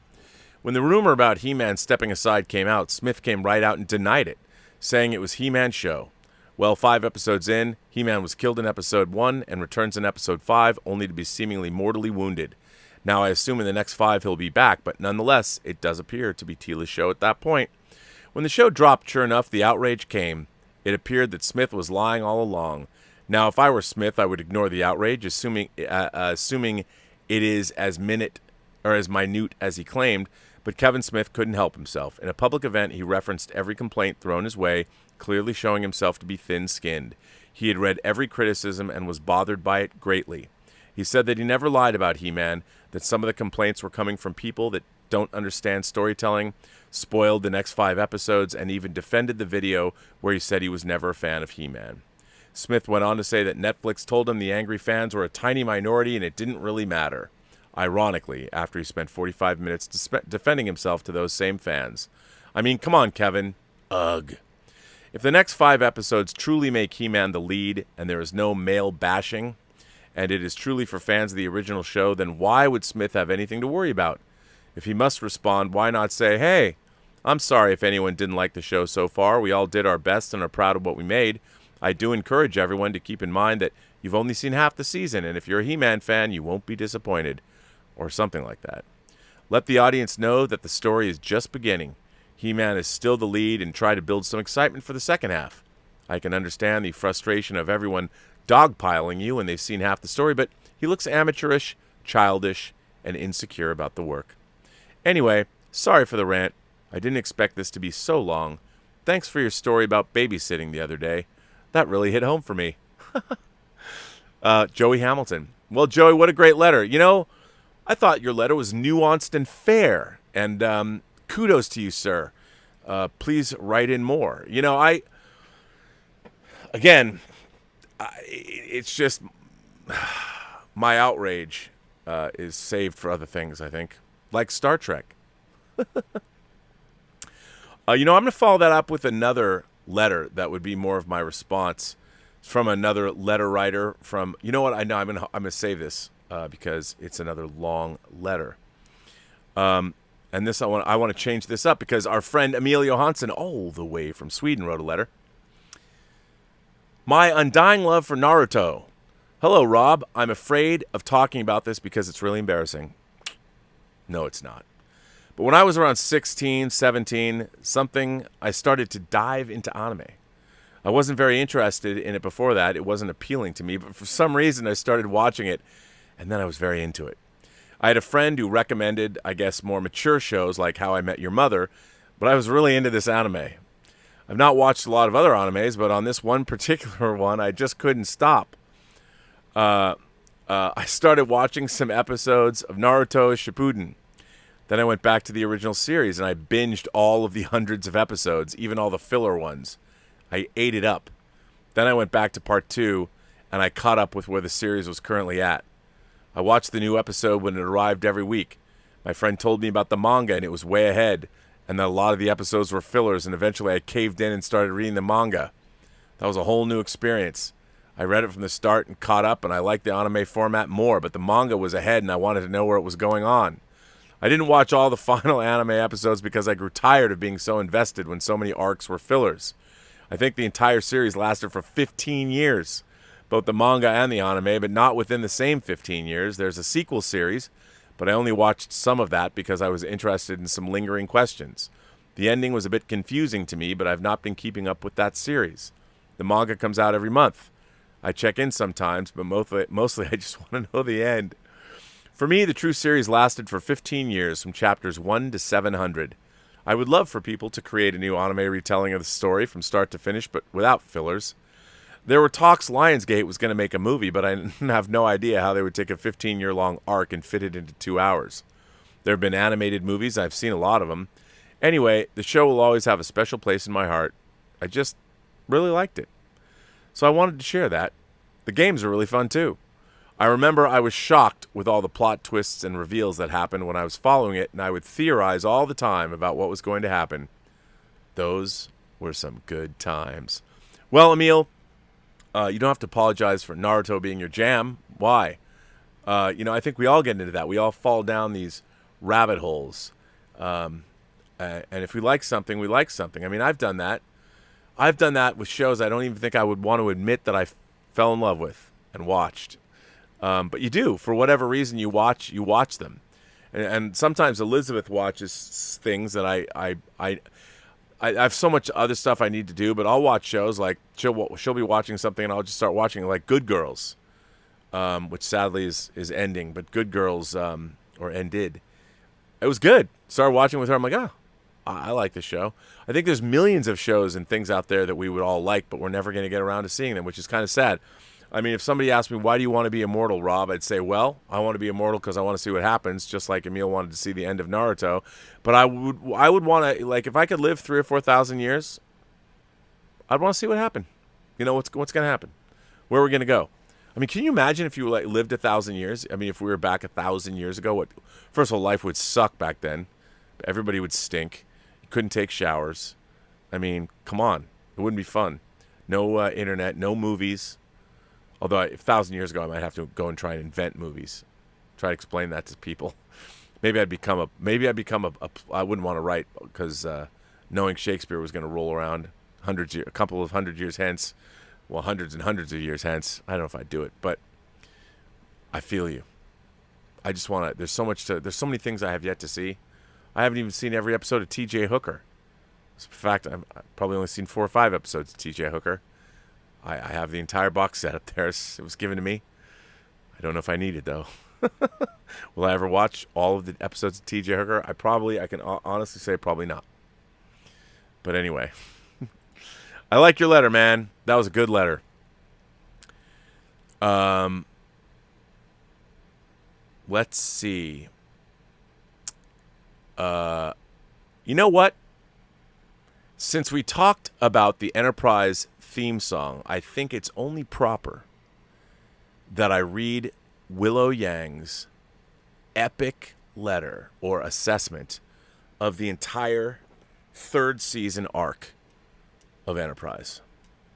When the rumor about He-Man stepping aside came out, Smith came right out and denied it, saying it was He-Man's show. Well, 5 episodes in, He-Man was killed in episode 1 and returns in episode 5 only to be seemingly mortally wounded. Now I assume in the next 5 he'll be back, but nonetheless, it does appear to be Teela's show at that point. When the show dropped, sure enough, the outrage came. It appeared that Smith was lying all along. Now, if I were Smith, I would ignore the outrage, assuming it is as minute as he claimed, but Kevin Smith couldn't help himself. In a public event, he referenced every complaint thrown his way, clearly showing himself to be thin-skinned. He had read every criticism and was bothered by it greatly. He said that he never lied about He-Man, that some of the complaints were coming from people that don't understand storytelling, spoiled the next 5 episodes, and even defended the video where he said he was never a fan of He-Man. Smith went on to say that Netflix told him the angry fans were a tiny minority and it didn't really matter. Ironically, after he spent 45 minutes defending himself to those same fans. I mean, come on, Kevin. Ugh. If the next 5 episodes truly make He-Man the lead and there is no male bashing, and it is truly for fans of the original show, then why would Smith have anything to worry about? If he must respond, why not say, hey, I'm sorry if anyone didn't like the show so far. We all did our best and are proud of what we made. I do encourage everyone to keep in mind that you've only seen half the season, and if you're a He-Man fan, you won't be disappointed. Or something like that. Let the audience know that the story is just beginning. He-Man is still the lead, and try to build some excitement for the second half. I can understand the frustration of everyone dogpiling you when they've seen half the story, but he looks amateurish, childish, and insecure about the work. Anyway, sorry for the rant. I didn't expect this to be so long. Thanks for your story about babysitting the other day. That really hit home for me. Joey Hamilton. Well, Joey, what a great letter. You know, I thought your letter was nuanced and fair, and kudos to you, sir. Please write in more. You know, it's just my outrage is saved for other things, I think, like Star Trek. You know, I'm going to follow that up with another letter that would be more of my response. It's from another letter writer from, you know what, I know I'm going to save this because it's another long letter. And this I want to change this up because our friend Emil Johansson, all the way from Sweden, wrote a letter. My undying love for Naruto. Hello, Rob. I'm afraid of talking about this because it's really embarrassing. No, it's not. But when I was around 16, 17, I started to dive into anime. I wasn't very interested in it before that. It wasn't appealing to me, but for some reason I started watching it, and then I was very into it. I had a friend who recommended, I guess, more mature shows like How I Met Your Mother, but I was really into this anime. I've not watched a lot of other animes, but on this one particular one, I just couldn't stop. I started watching some episodes of Naruto Shippuden. Then I went back to the original series, and I binged all of the hundreds of episodes, even all the filler ones. I ate it up. Then I went back to part 2, and I caught up with where the series was currently at. I watched the new episode when it arrived every week. My friend told me about the manga, and it was way ahead, and that a lot of the episodes were fillers, and eventually I caved in and started reading the manga. That was a whole new experience. I read it from the start and caught up, and I liked the anime format more, but the manga was ahead, and I wanted to know where it was going on. I didn't watch all the final anime episodes because I grew tired of being so invested when so many arcs were fillers. I think the entire series lasted for 15 years, both the manga and the anime, but not within the same 15 years. There's a sequel series, but I only watched some of that because I was interested in some lingering questions. The ending was a bit confusing to me, but I've not been keeping up with that series. The manga comes out every month. I check in sometimes, but mostly I just want to know the end. For me, the true series lasted for 15 years, from chapters 1 to 700. I would love for people to create a new anime retelling of the story from start to finish, but without fillers. There were talks Lionsgate was going to make a movie, but I have no idea how they would take a 15-year-long arc and fit it into 2 hours. There have been animated movies. I've seen a lot of them. Anyway, the show will always have a special place in my heart. I just really liked it. So I wanted to share that. The games are really fun, too. I remember I was shocked with all the plot twists and reveals that happened when I was following it, and I would theorize all the time about what was going to happen. Those were some good times. Well, Emil, you don't have to apologize for Naruto being your jam. Why? I think we all get into that. We all fall down these rabbit holes. And if we like something, we like something. I mean, I've done that. I've done that with shows I don't even think I would want to admit that I fell in love with and watched. But you do. For whatever reason, you watch them. And sometimes Elizabeth watches things that I have so much other stuff I need to do, but I'll watch shows like she'll be watching something and I'll just start watching it, like Good Girls, which sadly is ending, but Good Girls, or ended. It was good. Started watching with her. I'm like, oh, I like this show. I think there's millions of shows and things out there that we would all like, but we're never going to get around to seeing them, which is kind of sad. I mean, if somebody asked me, why do you want to be immortal, Rob? I'd say, well, I want to be immortal because I want to see what happens, just like Emil wanted to see the end of Naruto. But I would want to, like, if I could live 3,000 or 4,000 years, I'd want to see what happened. You know, what's going to happen? Where are we going to go? I mean, can you imagine if you lived 1,000 years? I mean, if we were back 1,000 years ago, first of all, life would suck back then. Everybody would stink. You couldn't take showers. I mean, come on. It wouldn't be fun. No internet, no movies. Although 1,000 years ago, I might have to go and try and invent movies, try to explain that to people. Maybe I'd become a. I wouldn't want to write because knowing Shakespeare was going to roll around a couple of hundred years hence, well, hundreds and hundreds of years hence. I don't know if I'd do it, but I feel you. I just want to. There's so many things I have yet to see. I haven't even seen every episode of T.J. Hooker. In fact, I've probably only seen 4 or 5 episodes of T.J. Hooker. I have the entire box set up there. It was given to me. I don't know if I need it, though. Will I ever watch all of the episodes of T.J. Hooker? I can honestly say probably not. But anyway. I like your letter, man. That was a good letter. Let's see. You know what? Since we talked about the Enterprise theme song, I think it's only proper that I read Willow Yang's epic letter or assessment of the entire 3rd season arc of Enterprise,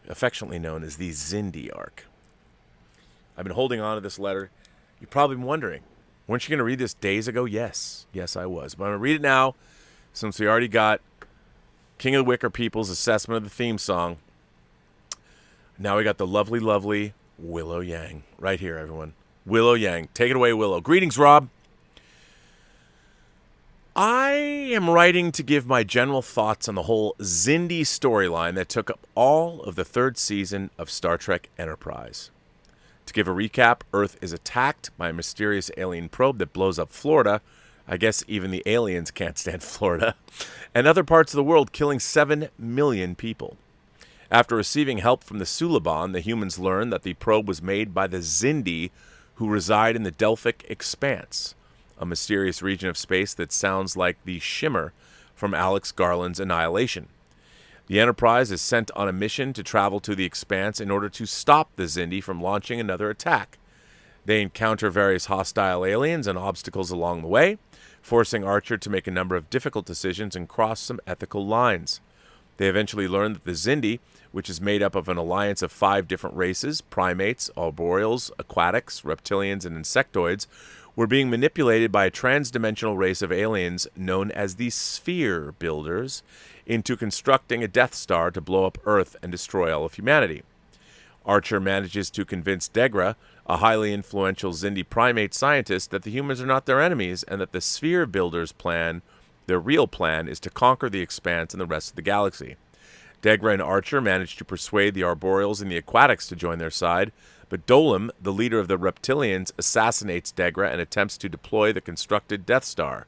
affectionately known as the Xindi arc. I've been holding on to this letter. You're probably wondering, weren't you going to read this days ago? Yes, I was. But I'm going to read it now since we already got King of the Wicker People's assessment of the theme song. Now we got the lovely, lovely Willow Yang right here, everyone. Willow Yang. Take it away, Willow. Greetings, Rob. I am writing to give my general thoughts on the whole Xindi storyline that took up all of the 3rd season of Star Trek Enterprise. To give a recap, Earth is attacked by a mysterious alien probe that blows up Florida. I guess even the aliens can't stand Florida. And other parts of the world, killing 7 million people. After receiving help from the Suliban, the humans learn that the probe was made by the Xindi, who reside in the Delphic Expanse, a mysterious region of space that sounds like the Shimmer from Alex Garland's Annihilation. The Enterprise is sent on a mission to travel to the Expanse in order to stop the Xindi from launching another attack. They encounter various hostile aliens and obstacles along the way, forcing Archer to make a number of difficult decisions and cross some ethical lines. They eventually learn that the Xindi, which is made up of an alliance of 5 different races, primates, arboreals, aquatics, reptilians, and insectoids, were being manipulated by a transdimensional race of aliens known as the Sphere Builders into constructing a Death Star to blow up Earth and destroy all of humanity. Archer manages to convince Degra, a highly influential Xindi primate scientist, that the humans are not their enemies and that the Sphere Builders' plan, their real plan, is to conquer the Expanse and the rest of the galaxy. Degra and Archer manage to persuade the Arboreals and the Aquatics to join their side, but Dolim, the leader of the Reptilians, assassinates Degra and attempts to deploy the constructed Death Star.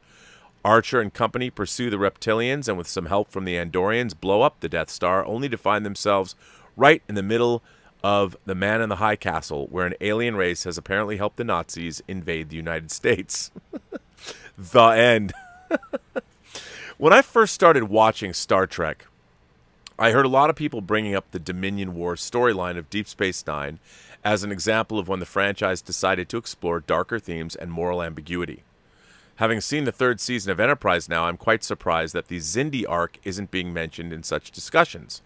Archer and company pursue the Reptilians and with some help from the Andorians blow up the Death Star, only to find themselves right in the middle of the Man in the High Castle, where an alien race has apparently helped the Nazis invade the United States. The end. When I first started watching Star Trek, I heard a lot of people bringing up the Dominion War storyline of Deep Space Nine as an example of when the franchise decided to explore darker themes and moral ambiguity. Having seen the 3rd season of Enterprise now, I'm quite surprised that the Xindi arc isn't being mentioned in such discussions.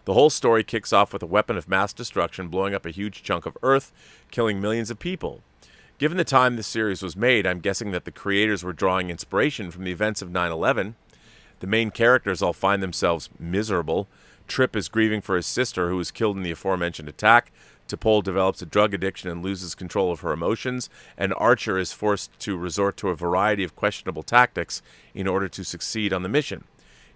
The whole story kicks off with a weapon of mass destruction blowing up a huge chunk of Earth, killing millions of people. Given the time this series was made, I'm guessing that the creators were drawing inspiration from the events of 9/11. The main characters all find themselves miserable. Trip is grieving for his sister, who was killed in the aforementioned attack. T'Pol develops a drug addiction and loses control of her emotions, and Archer is forced to resort to a variety of questionable tactics in order to succeed on the mission.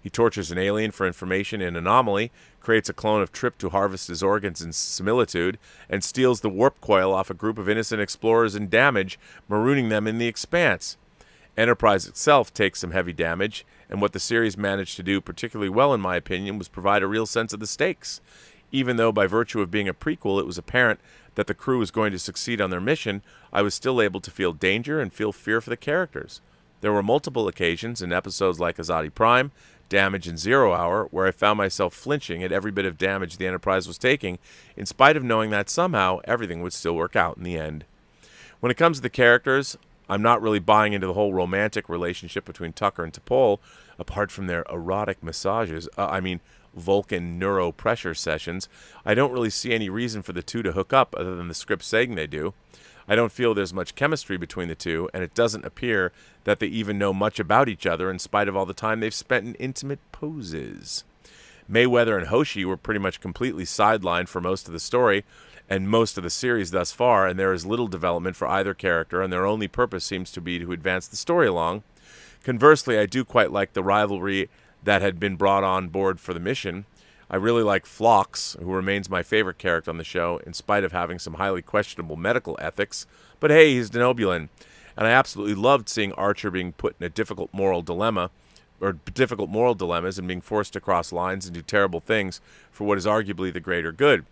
He tortures an alien for information in Anomaly, creates a clone of Trip to harvest his organs in Similitude, and steals the warp coil off a group of innocent explorers in Damage, marooning them in the Expanse. Enterprise itself takes some heavy damage, and what the series managed to do particularly well, in my opinion, was provide a real sense of the stakes. Even though by virtue of being a prequel it was apparent that the crew was going to succeed on their mission, I was still able to feel danger and feel fear for the characters. There were multiple occasions in episodes like Azadi Prime, Damage, and 0 Hour where I found myself flinching at every bit of damage the Enterprise was taking, in spite of knowing that somehow everything would still work out in the end. When it comes to the characters, I'm not really buying into the whole romantic relationship between Tucker and T'Pol, apart from their erotic massages, Vulcan neuro pressure sessions. I don't really see any reason for the two to hook up other than the script saying they do. I don't feel there's much chemistry between the two, and it doesn't appear that they even know much about each other in spite of all the time they've spent in intimate poses. Mayweather and Hoshi were pretty much completely sidelined for most of the story and most of the series thus far, and there is little development for either character, and their only purpose seems to be to advance the story along. Conversely, I do quite like the rivalry that had been brought on board for the mission. I really like Phlox, who remains my favorite character on the show, in spite of having some highly questionable medical ethics. But hey, he's Denobulan. And I absolutely loved seeing Archer being put in a difficult moral dilemmas and being forced to cross lines and do terrible things for what is arguably the greater good.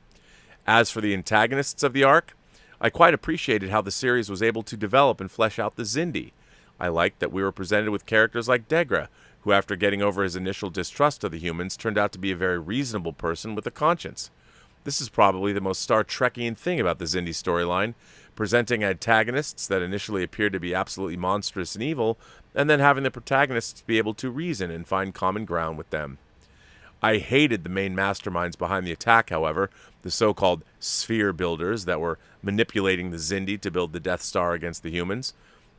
As for the antagonists of the arc, I quite appreciated how the series was able to develop and flesh out the Xindi. I liked that we were presented with characters like Degra, who after getting over his initial distrust of the humans turned out to be a very reasonable person with a conscience. This is probably the most Star Trekian thing about the Xindi storyline, presenting antagonists that initially appeared to be absolutely monstrous and evil, and then having the protagonists be able to reason and find common ground with them. I hated the main masterminds behind the attack, however, the so-called sphere builders that were manipulating the Xindi to build the Death Star against the humans.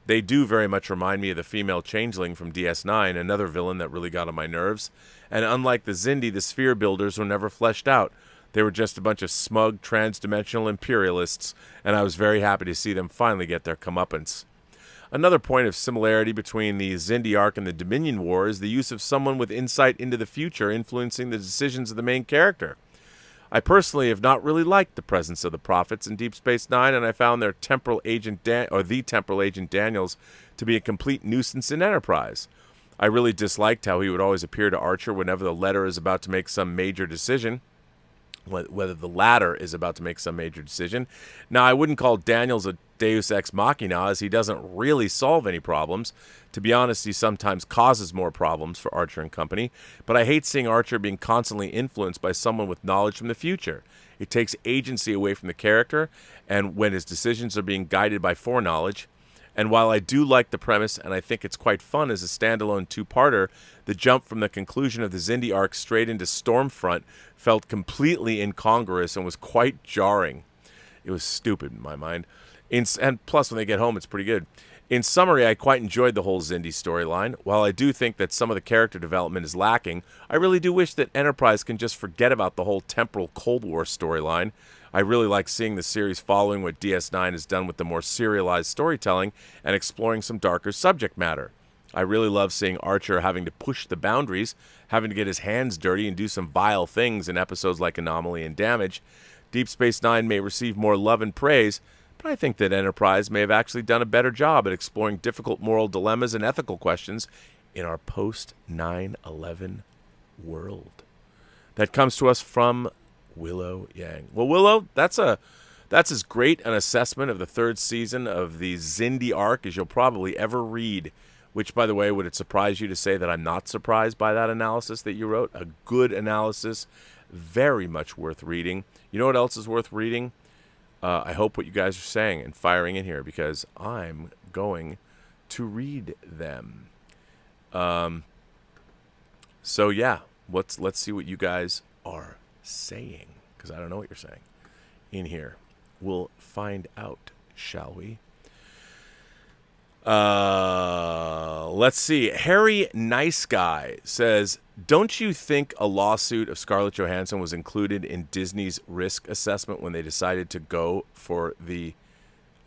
They do very much remind me of the female changeling from DS9, another villain that really got on my nerves. And unlike the Xindi, the sphere builders were never fleshed out. They were just a bunch of smug, trans-dimensional imperialists, and I was very happy to see them finally get their comeuppance. Another point of similarity between the Xindi arc and the Dominion War is the use of someone with insight into the future influencing the decisions of the main character. I personally have not really liked the presence of the Prophets in Deep Space Nine, and I found their temporal agent the temporal agent Daniels to be a complete nuisance in Enterprise. I really disliked how he would always appear to Archer whenever the latter is about to make some major decision. Whether the latter is about to make some major decision. Now, I wouldn't call Daniels a deus ex machina, as he doesn't really solve any problems. To be honest, he sometimes causes more problems for Archer and company, but I hate seeing Archer being constantly influenced by someone with knowledge from the future. It takes agency away from the character, and when his decisions are being guided by foreknowledge. And while I do like the premise, and I think it's quite fun as a standalone two-parter, the jump from the conclusion of the Xindi arc straight into Stormfront felt completely incongruous and was quite jarring. It was stupid in my mind. And plus, when they get home, it's pretty good. In summary, I quite enjoyed the whole Xindi storyline. While I do think that some of the character development is lacking, I really do wish that Enterprise can just forget about the whole temporal Cold War storyline. I really like seeing the series following what DS9 has done with the more serialized storytelling and exploring some darker subject matter. I really love seeing Archer having to push the boundaries, having to get his hands dirty and do some vile things in episodes like Anomaly and Damage. Deep Space Nine may receive more love and praise, but I think that Enterprise may have actually done a better job at exploring difficult moral dilemmas and ethical questions in our post-9/11 world. That comes to us from Willow Yang. Well, Willow, that's as great an assessment of the third season of the Xindi arc as you'll probably ever read. Which, by the way, would it surprise you to say that I'm not surprised by that analysis that you wrote? A good analysis, very much worth reading. You know what else is worth reading? I hope what you guys are saying and firing in here, because I'm going to read them. So yeah, let's see what you guys are saying, because I don't know what you're saying in here. We'll find out, shall we? Let's see. Harry Nice Guy says, don't you think a lawsuit of Scarlett Johansson was included in Disney's risk assessment when they decided to go for the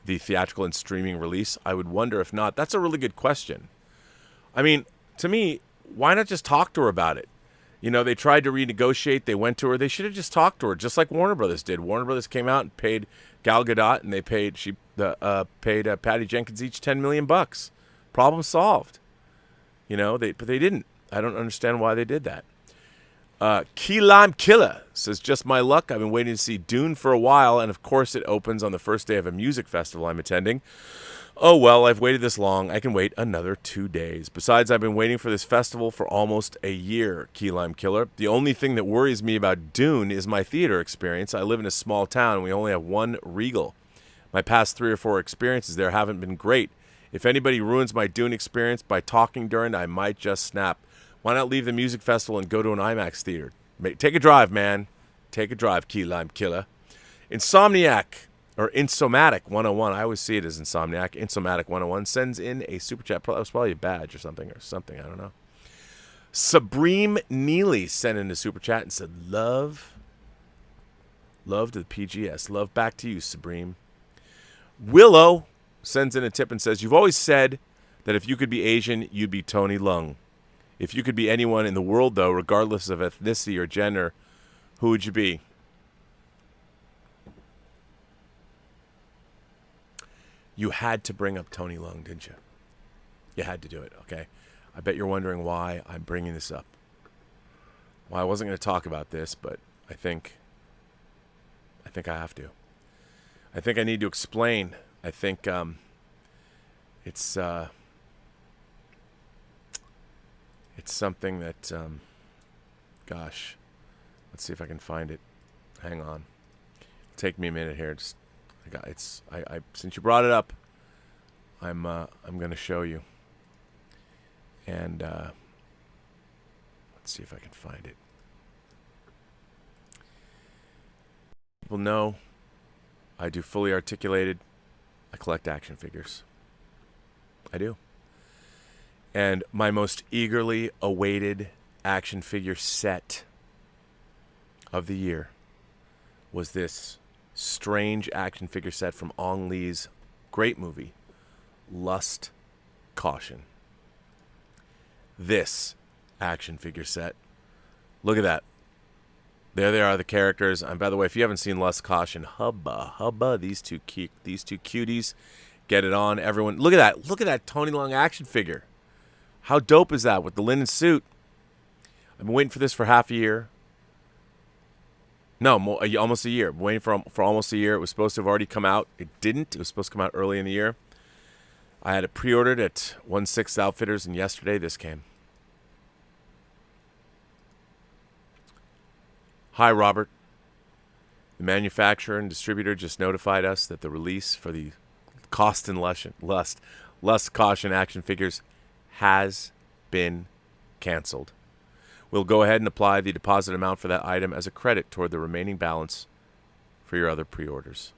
theatrical and streaming release? I would wonder if not. That's a really good question. I mean, to me, why not just talk to her about it? You know, they tried to renegotiate. They went to her. They should have just talked to her, just like Warner Brothers did. Warner Brothers came out and paid Gal Gadot, and they paid Patty Jenkins each $10 million. Problem solved. You know, but they didn't. I don't understand why they did that. Key Lime Killer says, just my luck. I've been waiting to see Dune for a while, and of course it opens on the first day of a music festival I'm attending. Oh, well, I've waited this long. I can wait another 2 days. Besides, I've been waiting for this festival for almost a year, Key Lime Killer. The only thing that worries me about Dune is my theater experience. I live in a small town, and we only have one Regal. My past 3 or 4 experiences there haven't been great. If anybody ruins my Dune experience by talking during, I might just snap. Why not leave the music festival and go to an IMAX theater? Take a drive, man. Take a drive, Key Lime Killer. Insomniac. Or Insomatic 101. I always see it as Insomniac. Insomatic 101 sends in a super chat. That was probably a badge or something. I don't know. Supreme Neely sent in a super chat and said, love to the PGS. Love back to you, Supreme. Willow sends in a tip and says, you've always said that if you could be Asian, you'd be Tony Leung. If you could be anyone in the world, though, regardless of ethnicity or gender, who would you be? You had to bring up Tony Leung, didn't you? You had to do it, okay? I bet you're wondering why I'm bringing this up. Well, I wasn't going to talk about this, but I think I have to. I think I need to explain. I think it's something that, gosh, let's see if I can find it. Hang on. It'll take me a minute here. Since you brought it up, I'm going to show you. And let's see if I can find it. People know I do fully articulated. I collect action figures. I do. And my most eagerly awaited action figure set of the year was this strange action figure set from Ong Lee's great movie, Lust, Caution. This action figure set. Look at that. There they are, the characters. And by the way, if you haven't seen Lust, Caution, hubba, these two cuties, get it on, everyone. Look at that. Look at that Tony Leung action figure. How dope is that with the linen suit? I've been waiting for this for half a year. No, almost a year. I'm waiting for almost a year. It was supposed to have already come out. It didn't. It was supposed to come out early in the year. I had it pre-ordered at 1/6 Outfitters, and yesterday this came. Hi, Robert. The manufacturer and distributor just notified us that the release for the Lust, Caution action figures has been canceled. We'll go ahead and apply the deposit amount for that item as a credit toward the remaining balance for your other pre-orders.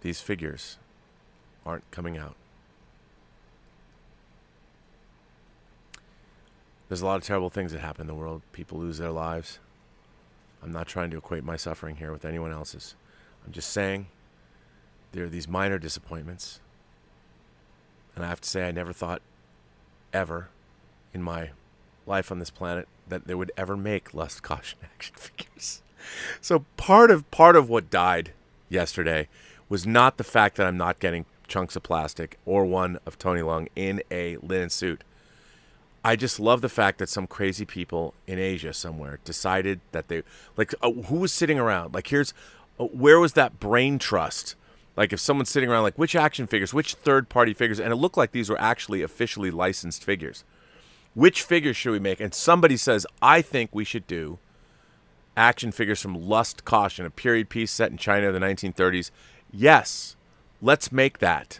These figures aren't coming out. There's a lot of terrible things that happen in the world. People lose their lives. I'm not trying to equate my suffering here with anyone else's. I'm just saying there are these minor disappointments. And I have to say, I never thought ever in my life on this planet that they would ever make Lust, Caution action figures. So part of what died yesterday was not the fact that I'm not getting chunks of plastic or one of Tony Leung in a linen suit. I just love the fact that some crazy people in Asia somewhere decided that they, like, who was sitting around? Like, where was that brain trust? Like, if someone's sitting around, like, which action figures, which third-party figures, and it looked like these were actually officially licensed figures. Which figures should we make? And somebody says, I think we should do action figures from Lust, Caution, a period piece set in China in the 1930s. Yes, let's make that.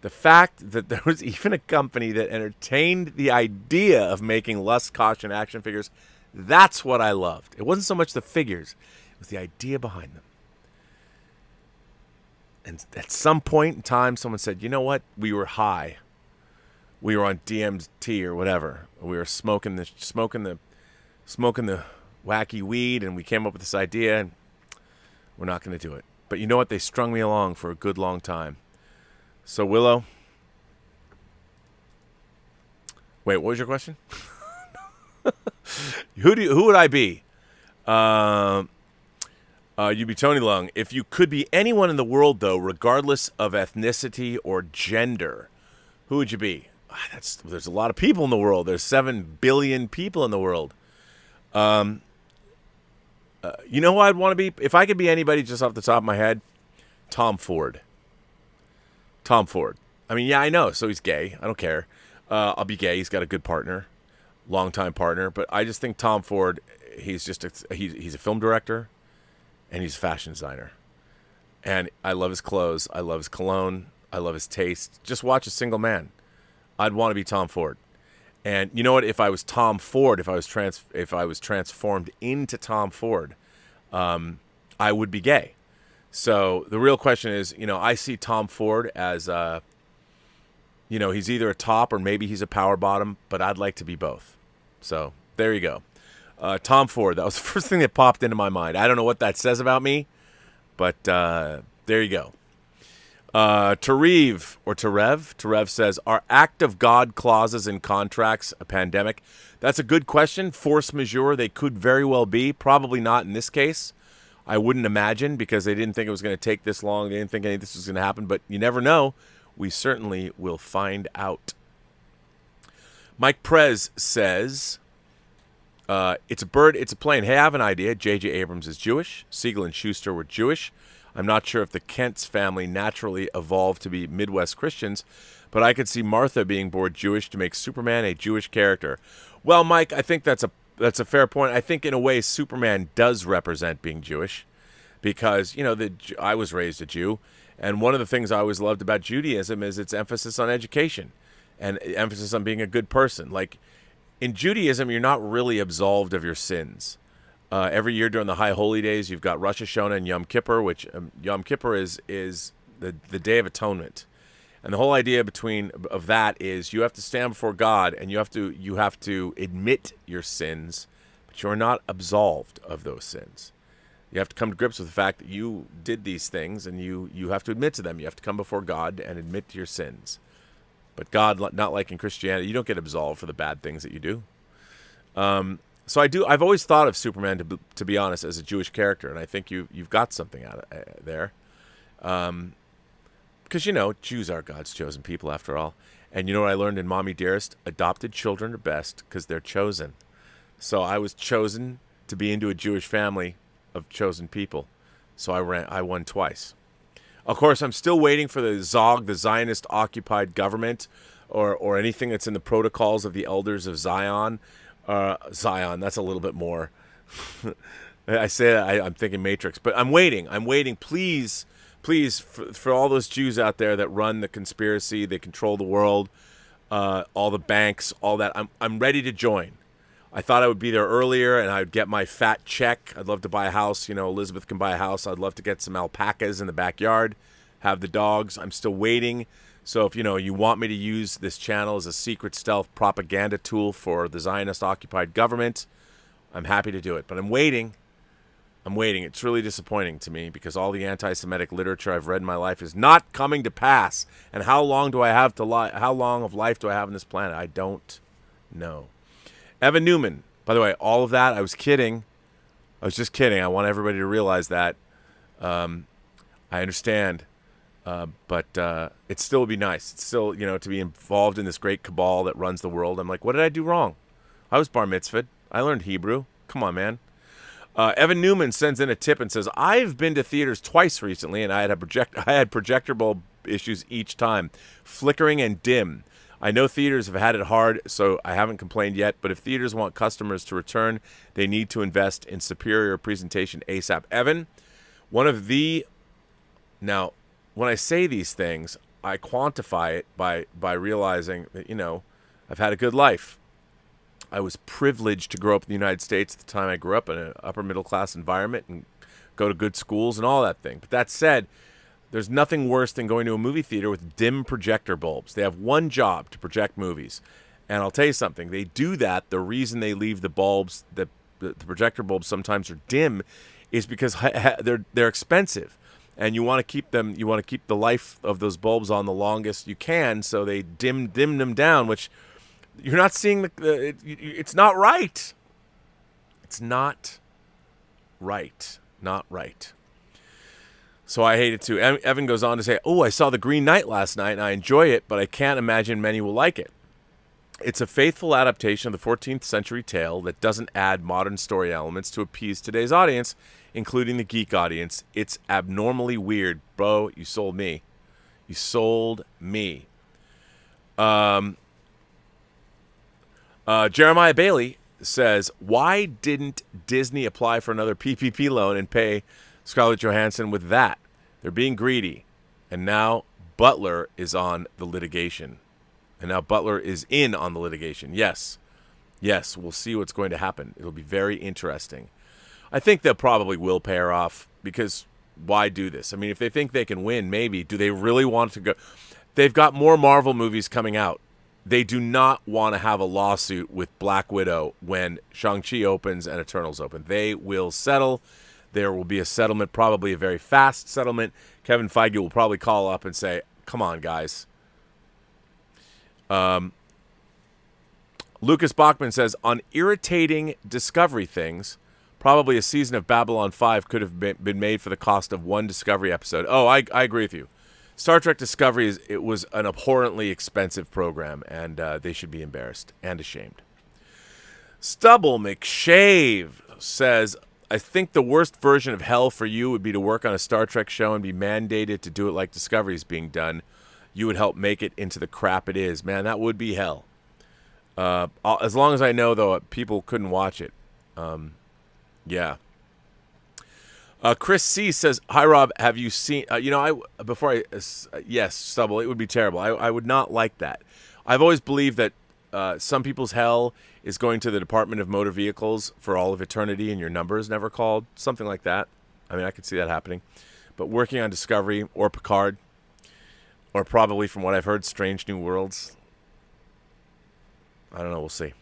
The fact that there was even a company that entertained the idea of making Lust, Caution action figures, that's what I loved. It wasn't so much the figures, it was the idea behind them. And at some point in time, someone said, you know what? We were high. We were on DMT or whatever. We were smoking the wacky weed, and we came up with this idea, and we're not going to do it. But you know what? They strung me along for a good long time. So, Willow. Wait, what was your question? Who would I be? You'd be Tony Lung. If you could be anyone in the world, though, regardless of ethnicity or gender, who would you be? There's a lot of people in the world. There's 7 billion people in the world. You know who I'd want to be? If I could be anybody just off the top of my head, Tom Ford. Tom Ford. I mean, yeah, I know. So he's gay. I don't care. I'll be gay. He's got a good partner, longtime partner. But I just think Tom Ford, he's a film director. And he's a fashion designer. And I love his clothes. I love his cologne. I love his taste. Just watch A Single Man. I'd want to be Tom Ford. And you know what? If I was Tom Ford, if I was transformed into Tom Ford, I would be gay. So the real question is, I see Tom Ford as, he's either a top or maybe he's a power bottom, but I'd like to be both. So there you go. Tom Ford, that was the first thing that popped into my mind. I don't know what that says about me, but there you go. Terev says, are act of God clauses in contracts a pandemic? That's a good question. Force majeure, they could very well be. Probably not in this case. I wouldn't imagine, because they didn't think it was going to take this long. They didn't think any of this was going to happen, but you never know. We certainly will find out. Mike Prez says... it's a bird, it's a plane. Hey, I have an idea. J.J. Abrams is Jewish. Siegel and Schuster were Jewish. I'm not sure if the Kent's family naturally evolved to be Midwest Christians, but I could see Martha being born Jewish to make Superman a Jewish character. Well, Mike, I think that's a fair point. I think in a way Superman does represent being Jewish, because I was raised a Jew, and one of the things I always loved about Judaism is its emphasis on education and emphasis on being a good person. Like, in Judaism, you're not really absolved of your sins. Every year during the High Holy Days, you've got Rosh Hashanah and Yom Kippur, which Yom Kippur is the Day of Atonement. And the whole idea of that is you have to stand before God, and you have to admit your sins, but you're not absolved of those sins. You have to come to grips with the fact that you did these things, and you have to admit to them. You have to come before God and admit to your sins. But God, not like in Christianity, you don't get absolved for the bad things that you do. So I've always thought of Superman, to be honest, as a Jewish character, and I think you've got something out of there. Because, Jews are God's chosen people, after all. And you know what I learned in Mommy Dearest? Adopted children are best because they're chosen. So I was chosen to be into a Jewish family of chosen people. So I won twice. Of course, I'm still waiting for the Zog, the Zionist-occupied government, or anything that's in the protocols of the elders of Zion. Zion, that's a little bit more. I say that, I'm thinking Matrix. But I'm waiting. Please, for all those Jews out there that run the conspiracy, they control the world, all the banks, all that, I'm ready to join. I thought I would be there earlier, and I'd get my fat check. I'd love to buy a house. Elizabeth can buy a house. I'd love to get some alpacas in the backyard, have the dogs. I'm still waiting. So if, you want me to use this channel as a secret stealth propaganda tool for the Zionist-occupied government, I'm happy to do it. But I'm waiting. It's really disappointing to me, because all the anti-Semitic literature I've read in my life is not coming to pass. And how long do I have to how long of life do I have on this planet? I don't know. Evan Newman, by the way, all of that, I was kidding. I was just kidding. I want everybody to realize that. I understand, but it still would be nice. It's still, to be involved in this great cabal that runs the world. I'm like, what did I do wrong? I was bar mitzvahed. I learned Hebrew. Come on, man. Evan Newman sends in a tip and says, I've been to theaters twice recently, and I had projector bulb issues each time, flickering and dim. I know theaters have had it hard, so I haven't complained yet, but if theaters want customers to return, they need to invest in superior presentation ASAP. Evan, now, when I say these things, I quantify it by realizing that, I've had a good life. I was privileged to grow up in the United States at the time I grew up in an upper middle class environment and go to good schools and all that thing. But that said, There's nothing worse than going to a movie theater with dim projector bulbs. They have one job, to project movies. And I'll tell you something. They do that. The reason they leave the bulbs, the projector bulbs sometimes are dim, is because they're expensive. And you want to keep them. You want to keep the life of those bulbs on the longest you can. So they dim them down, which you're not seeing. It's not right. It's not right. Not right. So I hate it too. Evan goes on to say, "Oh, I saw The Green Knight last night and I enjoy it, but I can't imagine many will like it. It's a faithful adaptation of the 14th century tale that doesn't add modern story elements to appease today's audience, including the geek audience. It's abnormally weird." Bro, you sold me. You sold me. Jeremiah Bailey says, "Why didn't Disney apply for another PPP loan and pay Scarlett Johansson with that? They're being greedy. And now Butler is on the litigation." And now Butler is in on the litigation. Yes. Yes, we'll see what's going to happen. It'll be very interesting. I think they probably will pay her off, because why do this? I mean, if they think they can win, maybe. Do they really want to go? They've got more Marvel movies coming out. They do not want to have a lawsuit with Black Widow when Shang-Chi opens and Eternals open. They will settle. There will be a settlement, probably a very fast settlement. Kevin Feige will probably call up and say, "Come on, guys." Lucas Bachman says, "On irritating Discovery things, probably a season of Babylon 5 could have been made for the cost of one Discovery episode." Oh, I agree with you. Star Trek Discovery, it was an abhorrently expensive program, and they should be embarrassed and ashamed. Stubble McShave says, "I think the worst version of hell for you would be to work on a Star Trek show and be mandated to do it like Discovery is being done. You would help make it into the crap it is." Man, that would be hell. As long as I know, though, people couldn't watch it. Yeah. Chris C says, "Hi, Rob. Have you seen..." Yes, Stubble, it would be terrible. I would not like that. I've always believed that some people's hell is going to the Department of Motor Vehicles for all of eternity and your number is never called. Something like that. I mean, I could see that happening. But working on Discovery or Picard, or probably, from what I've heard, Strange New Worlds, I don't know. We'll see.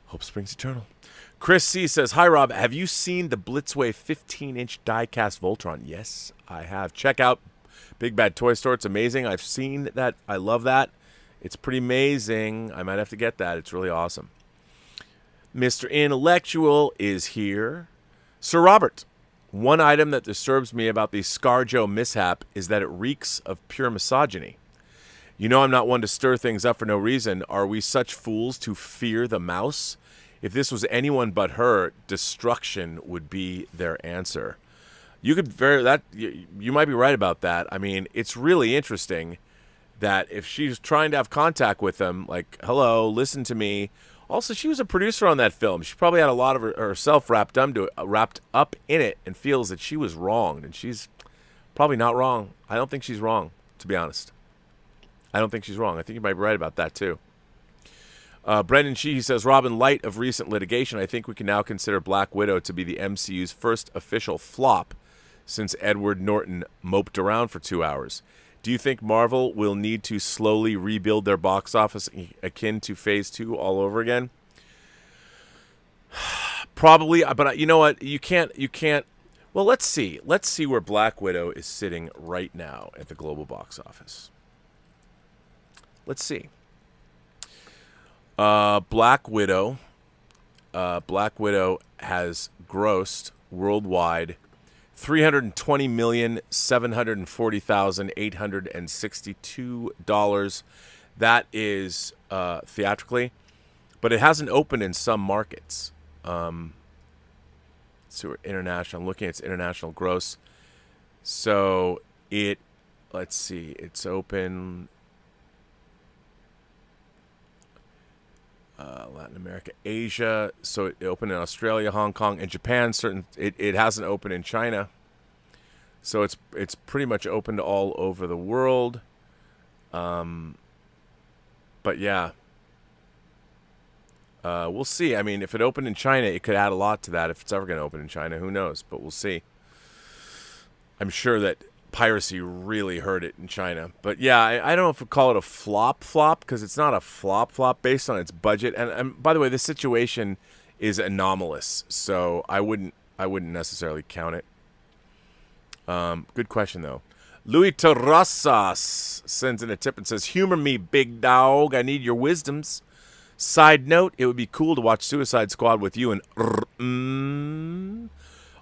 Hope springs eternal. Chris C says, "Hi, Rob. Have you seen the Blitzway 15-inch die-cast Voltron?" Yes, I have. Check out Big Bad Toy Store. It's amazing. I've seen that. I love that. It's pretty amazing. I might have to get that. It's really awesome. Mr. Intellectual is here. Sir Robert, one item that disturbs me about the ScarJo mishap is that it reeks of pure misogyny. You know I'm not one to stir things up for no reason. Are we such fools to fear the mouse? If this was anyone but her, destruction would be their answer. You might be right about that. I mean, it's really interesting that if she's trying to have contact with them, like, "Hello, listen to me." Also, she was a producer on that film. She probably had a lot of herself wrapped up in it, and feels that she was wronged. And she's probably not wrong. I don't think she's wrong, to be honest. I don't think she's wrong. I think you might be right about that, too. Brendan Sheehy says, "Rob, in light of recent litigation, I think we can now consider Black Widow to be the MCU's first official flop since Edward Norton moped around for 2 hours. Do you think Marvel will need to slowly rebuild their box office akin to Phase 2 all over again?" Probably, but you know what? You can't. Well, let's see. Let's see where Black Widow is sitting right now at the global box office. Let's see. Black Widow has grossed worldwide $320,740,862. That is theatrically, but it hasn't opened in some markets. So international. I'm looking at its international gross. So let's see, it's open. Latin America, Asia. So it opened in Australia, Hong Kong, and Japan. It hasn't opened in China. So it's pretty much opened all over the world. But yeah, we'll see. I mean, if it opened in China, it could add a lot to that. If it's ever going to open in China, who knows? But we'll see. I'm sure that piracy really hurt it in China. But yeah, I don't know if we call it a flop because it's not a flop based on its budget. And by the way, this situation is anomalous, so I wouldn't necessarily count it. Good question though. Louis Terrasas sends in a tip and says, "Humor me, big dog. I need your wisdoms. Side note: it would be cool to watch Suicide Squad with you and."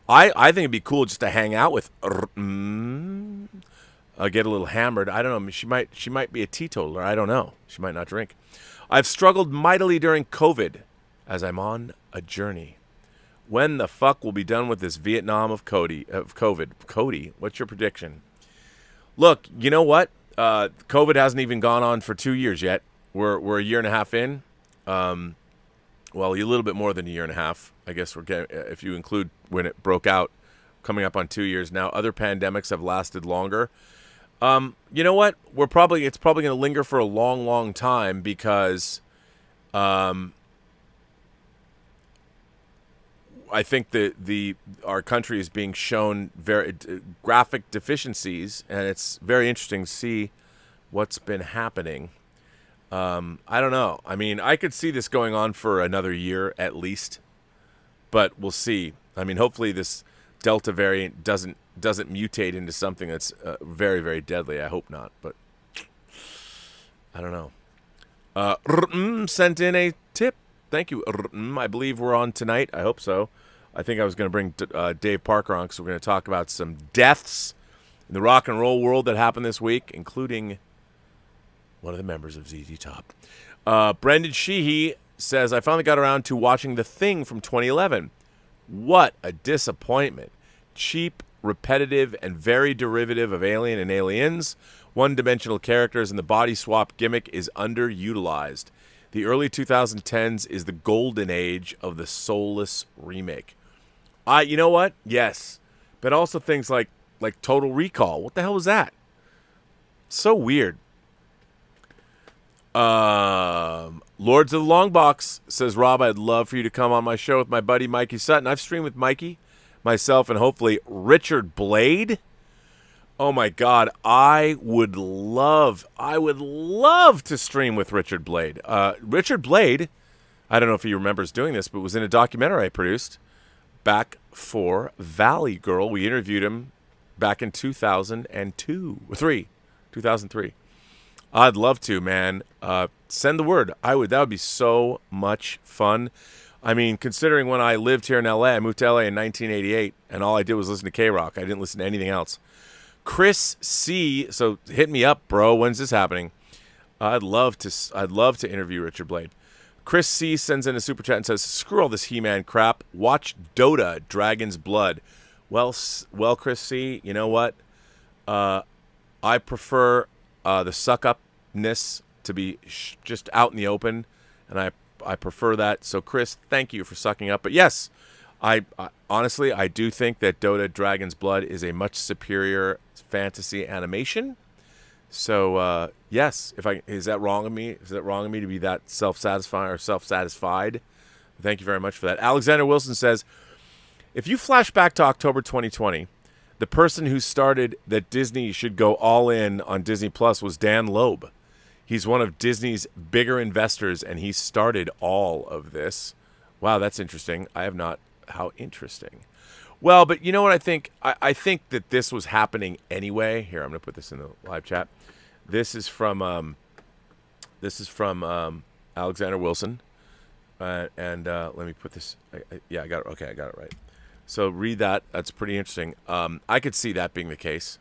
I think it'd be cool just to hang out with get a little hammered. I don't know. She might be a teetotaler. I don't know. She might not drink. I've struggled mightily during COVID as I'm on a journey. When the fuck will be done with this Vietnam of COVID? Cody, what's your prediction? Look, you know what? COVID hasn't even gone on for 2 years yet. We're a year and a half in. Well, a little bit more than a year and a half. I guess we're getting, if you include when it broke out, coming up on 2 years now. Other pandemics have lasted longer. You know what? It's probably going to linger for a long, long time because I think our country is being shown very graphic deficiencies, and it's very interesting to see what's been happening. I don't know. I mean, I could see this going on for another year at least, but we'll see. I mean, hopefully this Delta variant doesn't mutate into something that's very, very deadly. I hope not, but I don't know. Sent in a tip. Thank you. I believe we're on tonight. I hope so. I think I was going to bring Dave Parker on because we're going to talk about some deaths in the rock and roll world that happened this week, including one of the members of ZZ Top. Brendan Sheehy says, I finally got around to watching The Thing from 2011. What a disappointment. Cheap, repetitive, and very derivative of Alien and Aliens. One-dimensional characters and the body swap gimmick is underutilized. The early 2010s is the golden age of the soulless remake. You know what? Yes. But also things like Total Recall. What the hell was that? So weird. Lords of the Long Box says, Rob, I'd love for you to come on my show with my buddy Mikey Sutton. I've streamed with Mikey, myself, and hopefully Richard Blade. Oh my God, I would love to stream with Richard Blade. Richard Blade, I don't know if he remembers doing this, but was in a documentary I produced back for Valley Girl. We interviewed him back in 2003. I'd love to, man. Send the word. That would be so much fun. I mean, considering when I lived here in LA, I moved to LA in 1988, and all I did was listen to K-Rock. I didn't listen to anything else. Chris C. So hit me up, bro. When's this happening? I'd love to interview Richard Blade. Chris C. sends in a super chat and says, "Screw all this He-Man crap. Watch Dota, Dragon's Blood." Well, Chris C. You know what? I prefer the suck-upness to be just out in the open, and I prefer that. So, Chris, thank you for sucking up. But yes, I honestly, I do think that Dota Dragon's Blood is a much superior fantasy animation. So, yes, is that wrong of me? Is that wrong of me to be that self-satisfied? Thank you very much for that. Alexander Wilson says, if you flash back to October 2020, the person who started that Disney should go all in on Disney Plus was Dan Loeb. He's one of Disney's bigger investors, and he started all of this. Wow, that's interesting. I have not. How interesting. Well, but you know what I think? I think that this was happening anyway. Here, I'm going to put this in the live chat. This is from Alexander Wilson. And let me put this. I got it. Okay, I got it right. So read that. That's pretty interesting. I could see that being the case.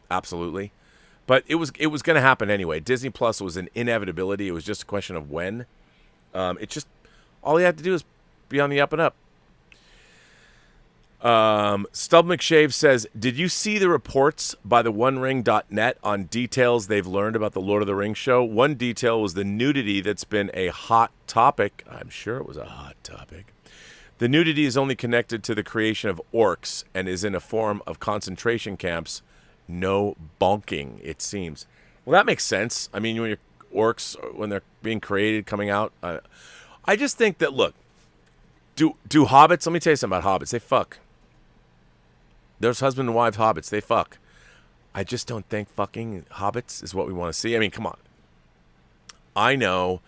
Absolutely. But it was going to happen anyway. Disney Plus was an inevitability. It was just a question of when. It's just all you have to do is be on the up and up. Stub McShave says, did you see the reports by the OneRing.net on details they've learned about the Lord of the Rings show? One detail was the nudity that's been a hot topic. I'm sure it was a hot topic. The nudity is only connected to the creation of orcs and is in a form of concentration camps. No bonking, it seems. Well, that makes sense. I mean, when your orcs, when they're being created, coming out. I just think that, look, do hobbits, let me tell you something about hobbits. They fuck. There's husband and wife hobbits. They fuck. I just don't think fucking hobbits is what we want to see. I mean, come on. I know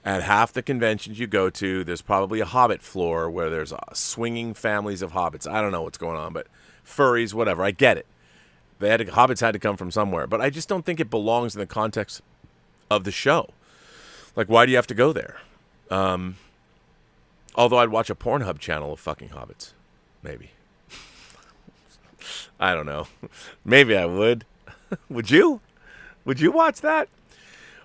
at half the conventions you go to, there's probably a hobbit floor where there's swinging families of hobbits. I don't know what's going on, but furries, whatever. I get it. Hobbits had to come from somewhere, but I just don't think it belongs in the context of the show. Like, why do you have to go there? Although I'd watch a Pornhub channel of fucking hobbits. Maybe. I don't know. Maybe I would. Would you? Would you watch that?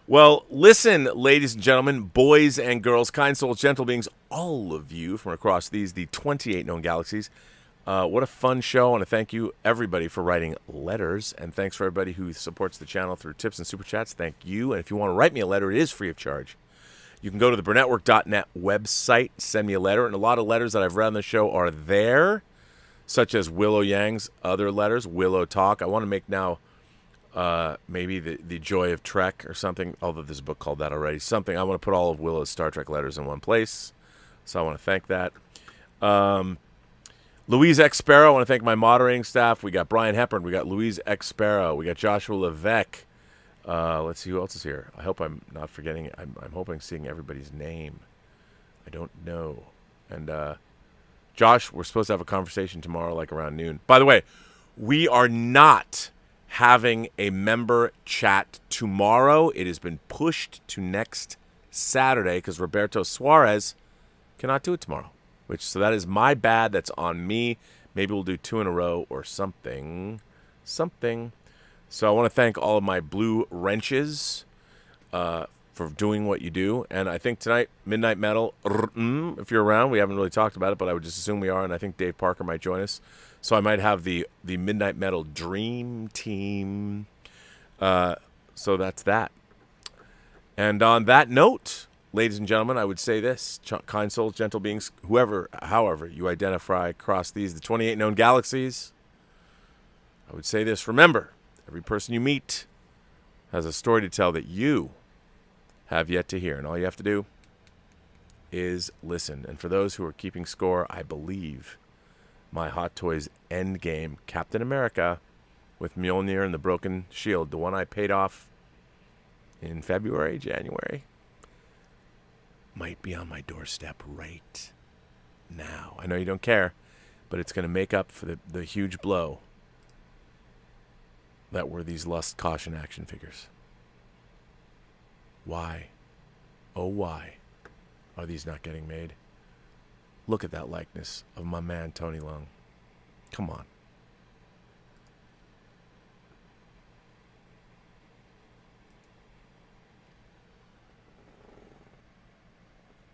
Well, listen, ladies and gentlemen, boys and girls, kind souls, gentle beings, all of you from across the 28 known galaxies. What a fun show. I want to thank you, everybody, for writing letters. And thanks for everybody who supports the channel through tips and super chats. Thank you. And if you want to write me a letter, it is free of charge. You can go to the Burnettwork.net website, send me a letter. And a lot of letters that I've read on the show are there, such as Willow Yang's other letters, Willow Talk. I want to make now maybe the Joy of Trek or something, although there's a book called that already. Something. I want to put all of Willow's Star Trek letters in one place. So I want to thank that. Louise X. Sparrow, I want to thank my moderating staff. We got Brian Hepburn. We got Louise X. Sparrow. We got Joshua Levesque. Let's see who else is here. I hope I'm not forgetting. I'm hoping seeing everybody's name. I don't know. And Josh, we're supposed to have a conversation tomorrow, like around noon. By the way, we are not having a member chat tomorrow. It has been pushed to next Saturday because Roberto Suarez cannot do it tomorrow. So that is my bad. That's on me. Maybe we'll do 2 in a row or something. So I want to thank all of my blue wrenches for doing what you do. And I think tonight, Midnight Metal, if you're around, we haven't really talked about it, but I would just assume we are. And I think Dave Parker might join us. So I might have the Midnight Metal Dream Team. So that's that. And on that note, ladies and gentlemen, I would say this. Kind souls, gentle beings, however you identify across the 28 known galaxies, I would say this. Remember, every person you meet has a story to tell that you have yet to hear. And all you have to do is listen. And for those who are keeping score, I believe my Hot Toys Endgame Captain America with Mjolnir and the Broken Shield, the one I paid off in January, might be on my doorstep right now. I know you don't care, but it's going to make up for the huge blow that were these Lust Caution action figures. Why, oh why, are these not getting made? Look at that likeness of my man Tony Leung. Come on.